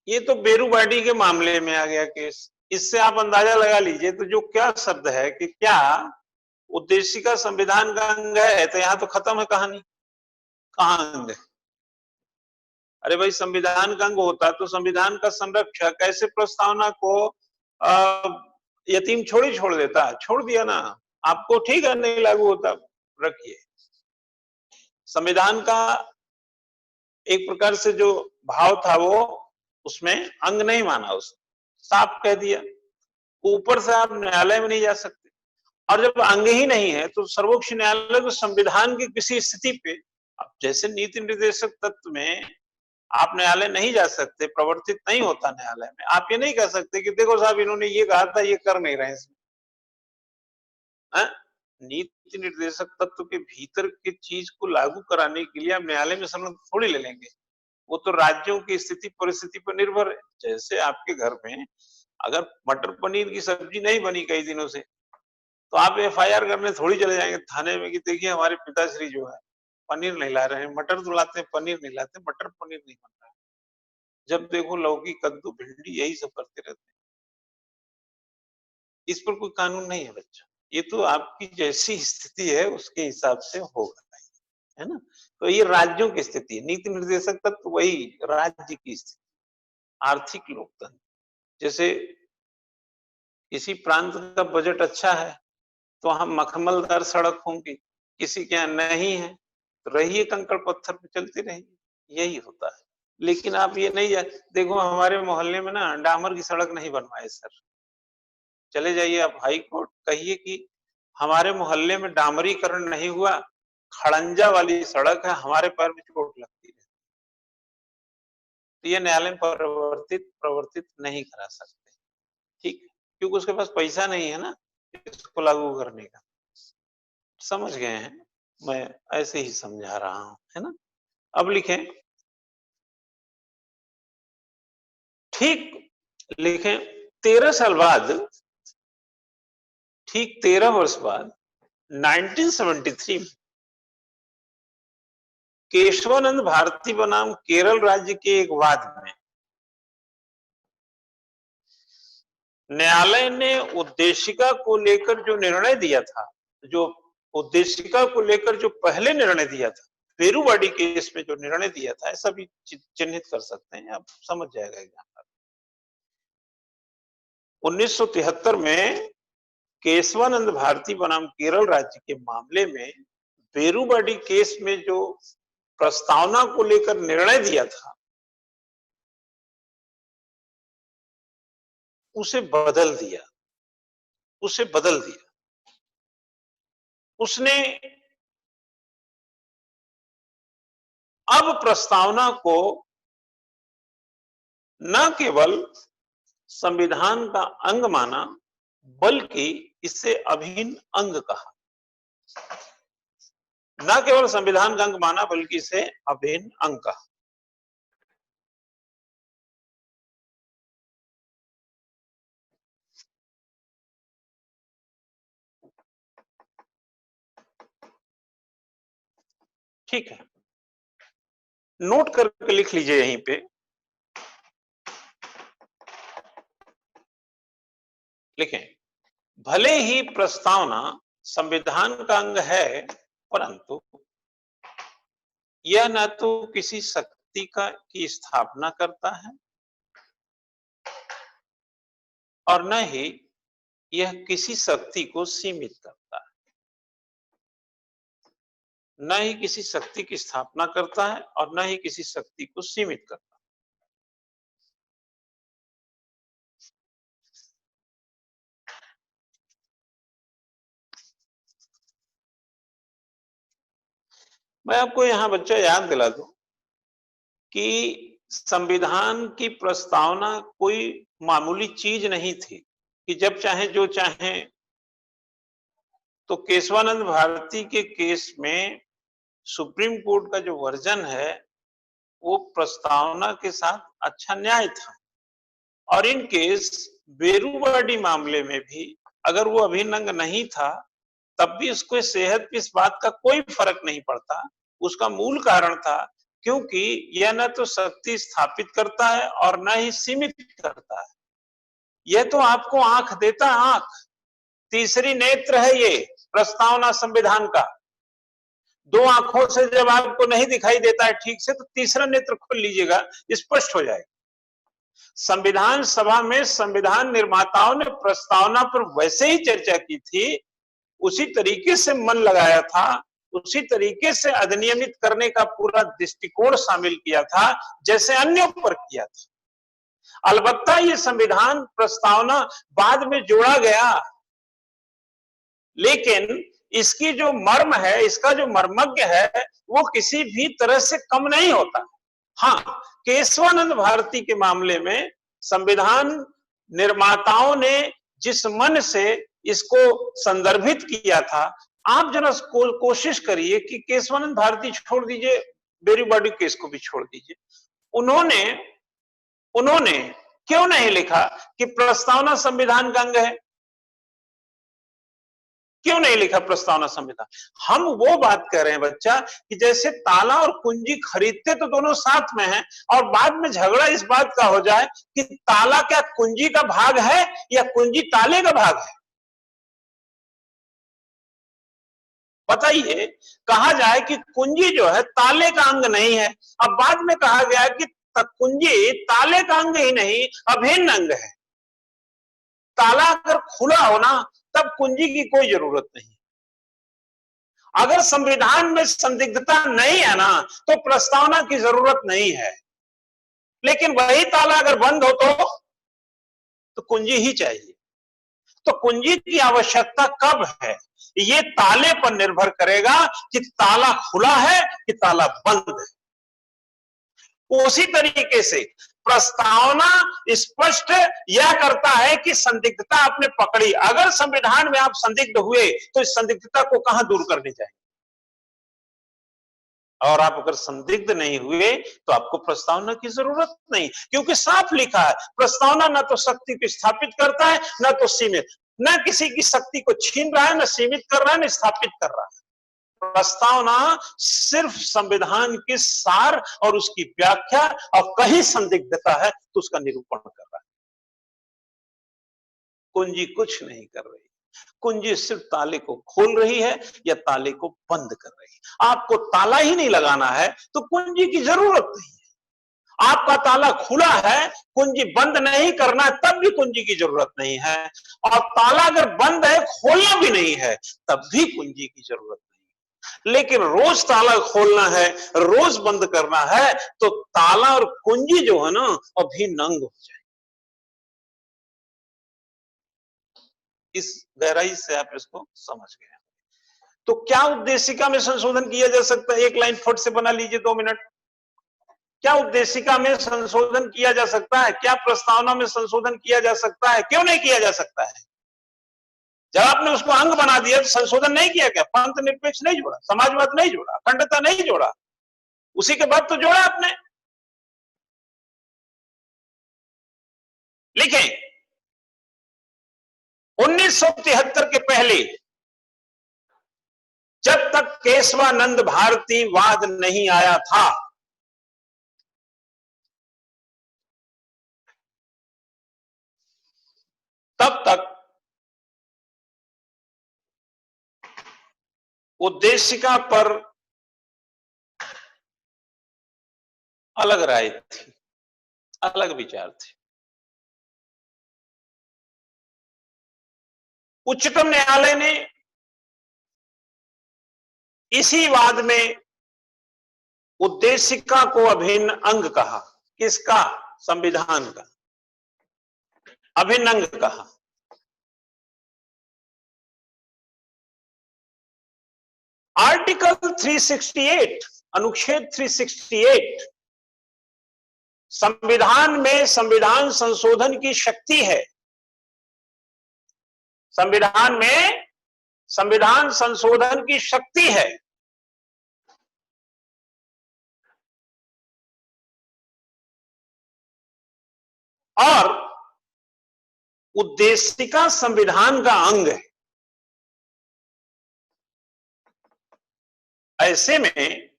ये तो बेरूबाडी के मामले में आ गया केस। इससे आप अंदाजा लगा लीजिए तो जो क्या शब्द है कि क्या उद्देशिका संविधान का अंग है, तो यहां तो खत्म है कहानी। कहां अंग है? अरे भाई संविधान का अंग होता तो संविधान का संरक्षक ऐसे प्रस्तावना को यतीम छोड़ देता, छोड़ दिया ना, आपको ठीक है नहीं लागू होता, रखिए। संविधान का एक प्रकार से जो भाव था वो उसमें अंग नहीं माना, उसने साफ कह दिया। ऊपर से आप न्यायालय में नहीं जा सकते, और जब अंग ही नहीं है तो सर्वोच्च न्यायालय को संविधान की किसी स्थिति पे, अब जैसे नीति निर्देशक तत्व में आप न्यायालय नहीं जा सकते, प्रवर्तित नहीं होता न्यायालय में, आप ये नहीं कह सकते कि देखो साहब इन्होंने ये कहा था, ये कर नहीं रहे इसमें। नीति निर्देशक तत्व के भीतर की चीज को लागू कराने के लिए आप न्यायालय में शरण थोड़ी ले लेंगे। वो तो राज्यों की स्थिति परिस्थिति पर निर्भर है। जैसे आपके घर में अगर मटर पनीर की सब्जी नहीं बनी कई दिनों से, तो आप एफआईआर करने थोड़ी चले जाएंगे थाने में कि देखिए हमारे पिताश्री जो है पनीर नहीं ला रहे हैं, मटर तो लाते हैं पनीर नहीं लाते, मटर पनीर नहीं बन रहा है। जब देखो लौकी कद्दू भिंडी यही सब करते रहते हैं। इस पर कोई कानून नहीं है बच्चा, ये तो आपकी जैसी स्थिति है उसके हिसाब से होगा, है ना। तो ये राज्यों की स्थिति है, नीति निर्देशक तत्व तो वही राज्य की स्थिति। आर्थिक लोकतंत्र, जैसे किसी प्रांत का बजट अच्छा है तो हम मखमलदार सड़क होंगी, किसी के यहाँ नहीं है तो रहिए कंकड़ पत्थर पे चलते रहिए, यही होता है। लेकिन आप ये नहीं देखो हमारे मोहल्ले में ना डामर की सड़क नहीं बनवाए सर, चले जाइए आप हाई कोर्ट, कहिए कि हमारे मोहल्ले में डामरीकरण नहीं हुआ, खड़ंजा वाली सड़क है, हमारे पैर में चोट लगती है, तो ये न्यायालय में प्रवर्तित नहीं करा सकते, ठीक, क्योंकि उसके पास पैसा नहीं है ना इसको लागू करने का। समझ गए हैं? मैं ऐसे ही समझा रहा हूं, है ना। अब लिखें, ठीक, लिखें 13 साल बाद, ठीक 13 वर्ष बाद 1973 में केशवानंद भारती बनाम केरल राज्य के एक वाद में न्यायालय ने उद्देशिका को लेकर जो निर्णय दिया था, जो उद्देशिका को लेकर जो पहले निर्णय दिया था, पेरूवाडी केस में जो निर्णय दिया था, ऐसा भी चिन्हित कर सकते हैं, आप समझ जाएगा एग्जाम। 1973 में केशवानंद भारती बनाम केरल राज्य के मामले में पेरूवाडी केस में जो प्रस्तावना को लेकर निर्णय दिया था उसे बदल दिया, उसे बदल दिया। उसने अब प्रस्तावना को न केवल संविधान का अंग माना बल्कि इसे अभिन्न अंग कहा, न केवल संविधान का अंग माना बल्कि इसे अभिन्न अंग कहा। ठीक है, नोट करके लिख लीजिए यहीं पे, लिखें, भले ही प्रस्तावना संविधान का अंग है, परंतु यह न तो किसी शक्ति की स्थापना करता है और न ही यह किसी शक्ति को सीमित करता है। न ही किसी शक्ति की स्थापना करता है और न ही किसी शक्ति को सीमित करता है। मैं आपको यहां बच्चा याद दिला दूं कि संविधान की प्रस्तावना कोई मामूली चीज नहीं थी कि जब चाहे जो चाहे। तो केशवानंद भारती के केस में सुप्रीम कोर्ट का जो वर्जन है वो प्रस्तावना के साथ अच्छा न्याय था। और इन केस बेरूवाडी मामले में भी अगर वो अभिनंग नहीं था तब भी उसको सेहत की इस बात का कोई फर्क नहीं पड़ता। उसका मूल कारण था क्योंकि यह न तो शक्ति स्थापित करता है और न ही सीमित करता है। यह तो आपको आंख देता है, आंख, तीसरी नेत्र है ये प्रस्तावना संविधान का। दो आंखों से जब आपको नहीं दिखाई देता है ठीक से तो तीसरा नेत्र खोल लीजिएगा, स्पष्ट हो जाएगा। संविधान सभा में संविधान निर्माताओं ने प्रस्तावना पर वैसे ही चर्चा की थी, उसी तरीके से मन लगाया था, उसी तरीके से अधिनियमित करने का पूरा दृष्टिकोण शामिल किया था जैसे अन्यों पर किया था। अलबत्ता ये संविधान प्रस्तावना बाद में जोड़ा गया, लेकिन इसकी जो मर्म है, इसका जो मर्मज्ञ है वो किसी भी तरह से कम नहीं होता। हाँ, केशवानंद भारती के मामले में संविधान निर्माताओं ने जिस मन से इसको संदर्भित किया था, आप जरा कोशिश करिए कि केशवानंद भारती छोड़ दीजिए, बेरीवाडी केस को भी छोड़ दीजिए, उन्होंने क्यों नहीं लिखा कि प्रस्तावना संविधान का अंग है? क्यों नहीं लिखा प्रस्तावना संविधान? हम वो बात कर रहे हैं बच्चा कि जैसे ताला और कुंजी खरीदते तो दोनों साथ में हैं और बाद में झगड़ा इस बात का हो जाए कि ताला क्या कुंजी का भाग है या कुंजी ताले का भाग है। बताइए, कहा जाए कि कुंजी जो है ताले का अंग नहीं है, अब बाद में कहा गया कि कुंजी ताले का अंग ही नहीं अभिन्न अंग है। ताला अगर खुला हो ना तब कुंजी की कोई जरूरत नहीं। अगर संविधान में संदिग्धता नहीं है ना तो प्रस्तावना की जरूरत नहीं है, लेकिन वही ताला अगर बंद हो तो कुंजी ही चाहिए। तो कुंजी की आवश्यकता कब है, ये ताले पर निर्भर करेगा कि ताला खुला है कि ताला बंद है। उसी तरीके से प्रस्तावना स्पष्ट यह करता है कि संदिग्धता आपने पकड़ी, अगर संविधान में आप संदिग्ध हुए तो इस संदिग्धता को कहां दूर करने चाहिए, और आप अगर संदिग्ध नहीं हुए तो आपको प्रस्तावना की जरूरत नहीं, क्योंकि साफ लिखा है प्रस्तावना न तो शक्ति को स्थापित करता है न तो सीमित, न किसी की शक्ति को छीन रहा है, न सीमित कर रहा है, न स्थापित कर रहा है। प्रस्तावना सिर्फ संविधान के सार और उसकी व्याख्या, और कहीं संदिग्धता है तो उसका निरूपण कर रहा है। कुंजी कुछ नहीं कर रही, कुंजी सिर्फ ताले को खोल रही है या ताले को बंद कर रही है। आपको ताला ही नहीं लगाना है तो कुंजी की जरूरत नहीं है। आपका ताला खुला है, कुंजी बंद नहीं करना है, तब भी कुंजी की जरूरत नहीं है। और ताला अगर बंद है, खोलना भी नहीं है, तब भी कुंजी की जरूरत नहीं। लेकिन रोज ताला खोलना है, रोज बंद करना है तो ताला और कुंजी जो है ना अभी नंग हो जाए। इस गहराई से आप इसको समझ गए। तो क्या उद्देशिका में संशोधन किया जा सकता है? एक लाइन फट से बना लीजिए, 2 मिनट। क्या उद्देशिका में संशोधन किया जा सकता है? क्या प्रस्तावना में संशोधन किया जा सकता है? क्यों नहीं किया जा सकता है? जब आपने उसको अंग बना दिया तो संशोधन नहीं किया क्या? पंथ निरपेक्ष नहीं जोड़ा, समाजवाद नहीं जोड़ा, अखंडता नहीं जोड़ा, उसी के बाद तो जोड़ा आपने। लिखें, 1973 के पहले जब तक केशवानंद भारती वाद नहीं आया था, तब तक उद्देशिका पर अलग राय थी, अलग विचार थे। उच्चतम न्यायालय ने इसी वाद में उद्देशिका को अभिन्न अंग कहा। किसका? संविधान का अभिन्न अंग कहा। आर्टिकल 368, अनुच्छेद 368 संविधान में संविधान संशोधन की शक्ति है। संविधान में संविधान संशोधन की शक्ति है। और उद्देशिका संविधान का अंग है। ऐसे में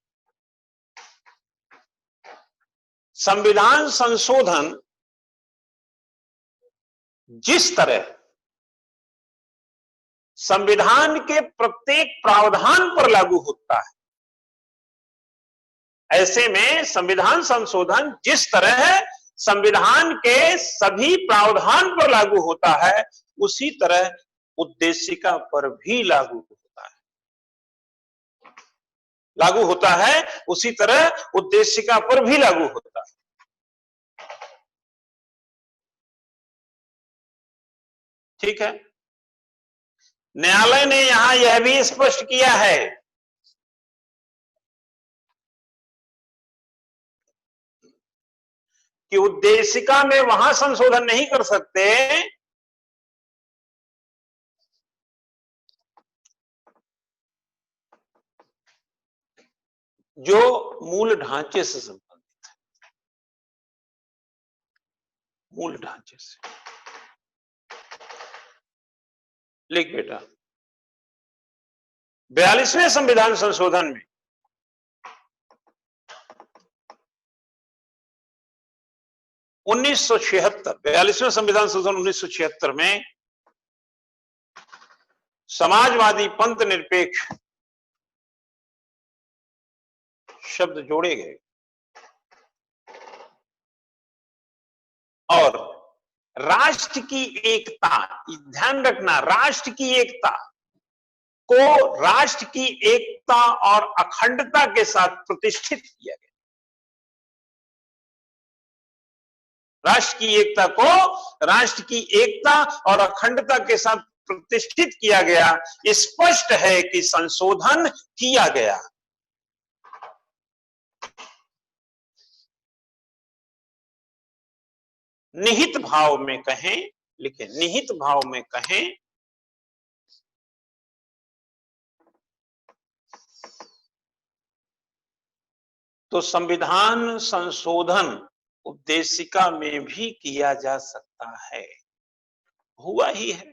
संविधान संशोधन जिस तरह संविधान के प्रत्येक प्रावधान पर लागू होता है, ऐसे में संविधान संशोधन जिस तरह संविधान के सभी प्रावधान पर लागू होता है, उसी तरह उद्देशिका पर भी लागू होता है, उसी तरह उद्देशिका पर भी लागू होता है। ठीक है। न्यायालय ने यहां यह भी स्पष्ट किया है कि उद्देशिका में वहां संशोधन नहीं कर सकते जो मूल ढांचे से संबंधित है। मूल ढांचे से लिख बेटा। 42वें संविधान संशोधन में 42वें संविधान संशोधन 1976 में समाजवादी पंथ निरपेक्ष शब्द जोड़े गए और राष्ट्र की एकता, ध्यान रखना, राष्ट्र की एकता को राष्ट्र की एकता और अखंडता के साथ प्रतिष्ठित किया गया। राष्ट्र की एकता को राष्ट्र की एकता और अखंडता के साथ प्रतिष्ठित किया गया। स्पष्ट है कि संशोधन किया गया। निहित भाव में कहें, लिखें, निहित भाव में कहें तो संविधान संशोधन उद्देशिका में भी किया जा सकता है, हुआ ही है।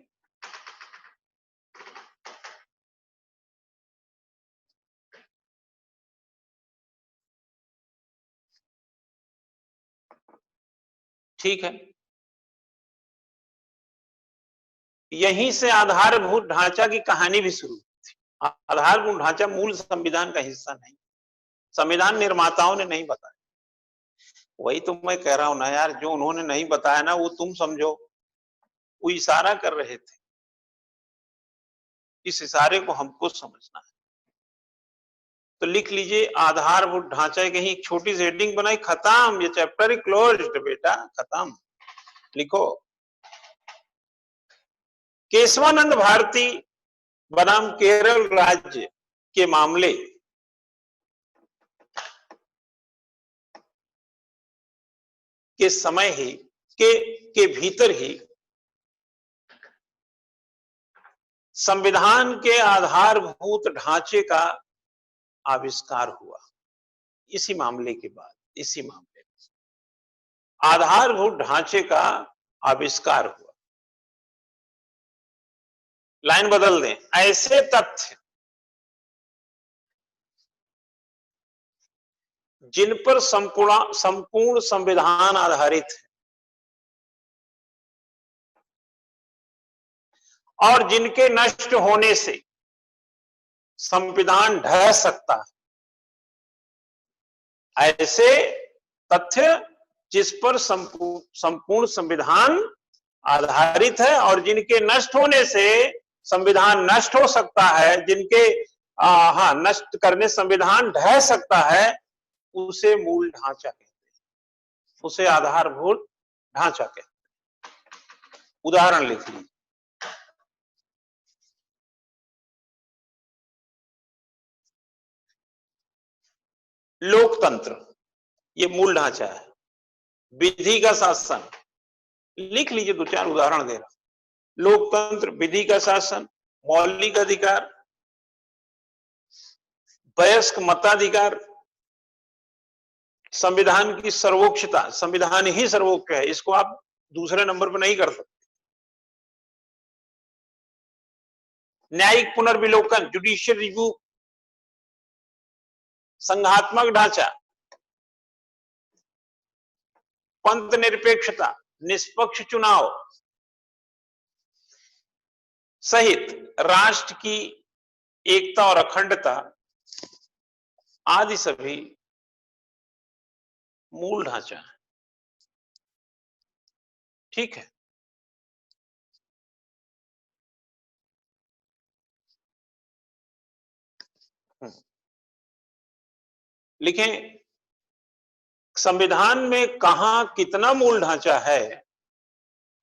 ठीक है। यहीं से आधारभूत ढांचा की कहानी भी शुरू थी। आधारभूत ढांचा मूल संविधान का हिस्सा नहीं, संविधान निर्माताओं ने नहीं बताया। वही तो मैं कह रहा हूं ना यार, जो उन्होंने नहीं बताया ना वो तुम समझो, वो इशारा कर रहे थे, इस इशारे को हमको समझना है। तो लिख लीजिए, आधारभूत ढांचा की एक छोटी सी हेडिंग बनाई, खत्म, ये चैप्टर ही क्लोज्ड बेटा, खत्म। लिखो, केशवानंद भारती बनाम केरल राज्य के मामले के समय ही के भीतर ही संविधान के आधारभूत ढांचे का आविष्कार हुआ। इसी मामले के बाद, इसी मामले में आधारभूत ढांचे का आविष्कार हुआ। लाइन बदल दें, ऐसे तथ्य जिन पर संपूर्ण संविधान आधारित है और जिनके नष्ट होने से संविधान ढह सकता है, ऐसे तथ्य जिस पर संपूर्ण संविधान आधारित है और जिनके नष्ट होने से संविधान नष्ट हो सकता है, जिनके हाँ, नष्ट करने संविधान ढह सकता है, उसे मूल ढांचा कहते हैं, उसे आधारभूत ढांचा कहते हैं। उदाहरण लिख लीजिए। लोकतंत्र, ये मूल ढांचा है। विधि का शासन, लिख लीजिए, दो चार उदाहरण दे रहा हूं। लोकतंत्र, विधि का शासन, मौलिक अधिकार, वयस्क मताधिकार, संविधान की सर्वोच्चता, संविधान ही सर्वोच्च है, इसको आप दूसरे नंबर पर नहीं कर सकते। न्यायिक पुनर्विलोकन, जुडिशियल रिव्यू, संघात्मक ढांचा, पंथ निरपेक्षता, निष्पक्ष चुनाव सहित राष्ट्र की एकता और अखंडता आदि सभी मूल ढांचा है। ठीक है। लिखें, संविधान में कहां कितना मूल ढांचा है,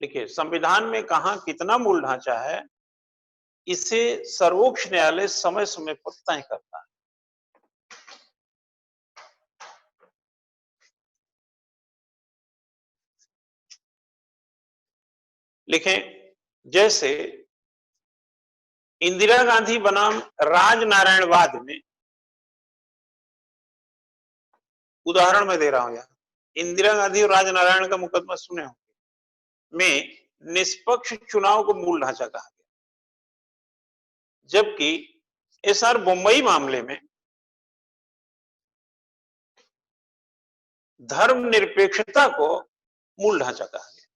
देखिए संविधान में कहां कितना मूल ढांचा है, इसे सर्वोच्च न्यायालय समय समय पर तय करता है। लिखें, जैसे इंदिरा गांधी बनाम राजनारायणवाद में, उदाहरण मैं दे रहा हूं यहां, इंदिरा गांधी और राजनारायण का मुकदमा सुने होंगे, में निष्पक्ष चुनाव को मूल ढांचा कहा गया, जबकि एसआर बम्बई मामले में धर्मनिरपेक्षता को मूल ढांचा कहा गया।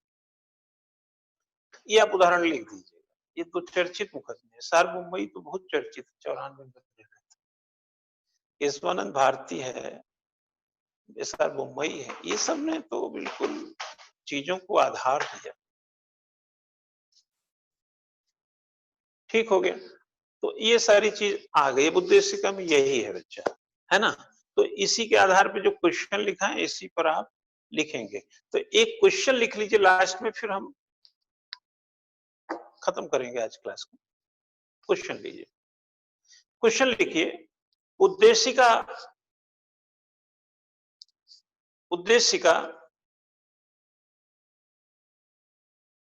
ये आप उदाहरण लिख दीजिएगा। ये तो चर्चित मुकदमे, एसआर बम्बई तो बहुत चर्चित, 94 में केशवानंद भारती है, एसआर बम्बई है, ये सब ने तो बिल्कुल चीजों को आधार दिया। ठीक हो गया। तो ये सारी चीज आ गई। उद्देशिका में यही है बच्चा, है ना। तो इसी के आधार पे जो क्वेश्चन लिखा है, इसी पर आप लिखेंगे। तो एक क्वेश्चन लिख लीजिए लास्ट में, फिर हम खत्म करेंगे आज क्लास को। क्वेश्चन लीजिए, क्वेश्चन लिखिए, उद्देशिका, उद्देशिका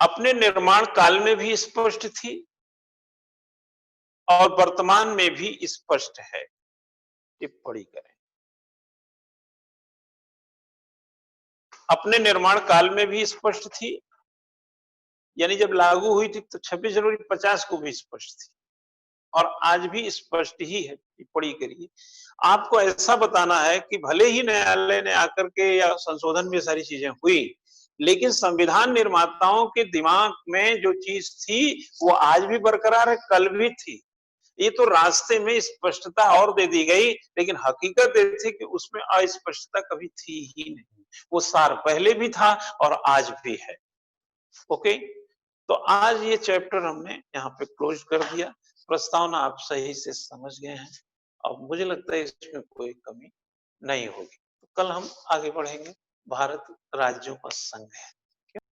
अपने निर्माण काल में भी स्पष्ट थी और वर्तमान में भी स्पष्ट है। टिप्पणी करें। अपने निर्माण काल में भी स्पष्ट थी, यानी जब लागू हुई थी तो 26 जनवरी 50 को भी स्पष्ट थी, और आज भी स्पष्ट ही है। टिप्पणी करिए। आपको ऐसा बताना है कि भले ही न्यायालय ने आकर के या संशोधन में सारी चीजें हुई, लेकिन संविधान निर्माताओं के दिमाग में जो चीज थी वो आज भी बरकरार है, कल भी थी। ये तो रास्ते में स्पष्टता और दे दी गई, लेकिन हकीकत ये थी कि उसमें अस्पष्टता कभी थी ही नहीं। वो सार पहले भी था और आज भी है। ओके, तो आज ये चैप्टर हमने यहाँ पे क्लोज कर दिया। प्रस्तावना आप सही से समझ गए हैं, अब मुझे लगता है इसमें कोई कमी नहीं होगी। तो कल हम आगे बढ़ेंगे। भारत राज्यों का संघ है।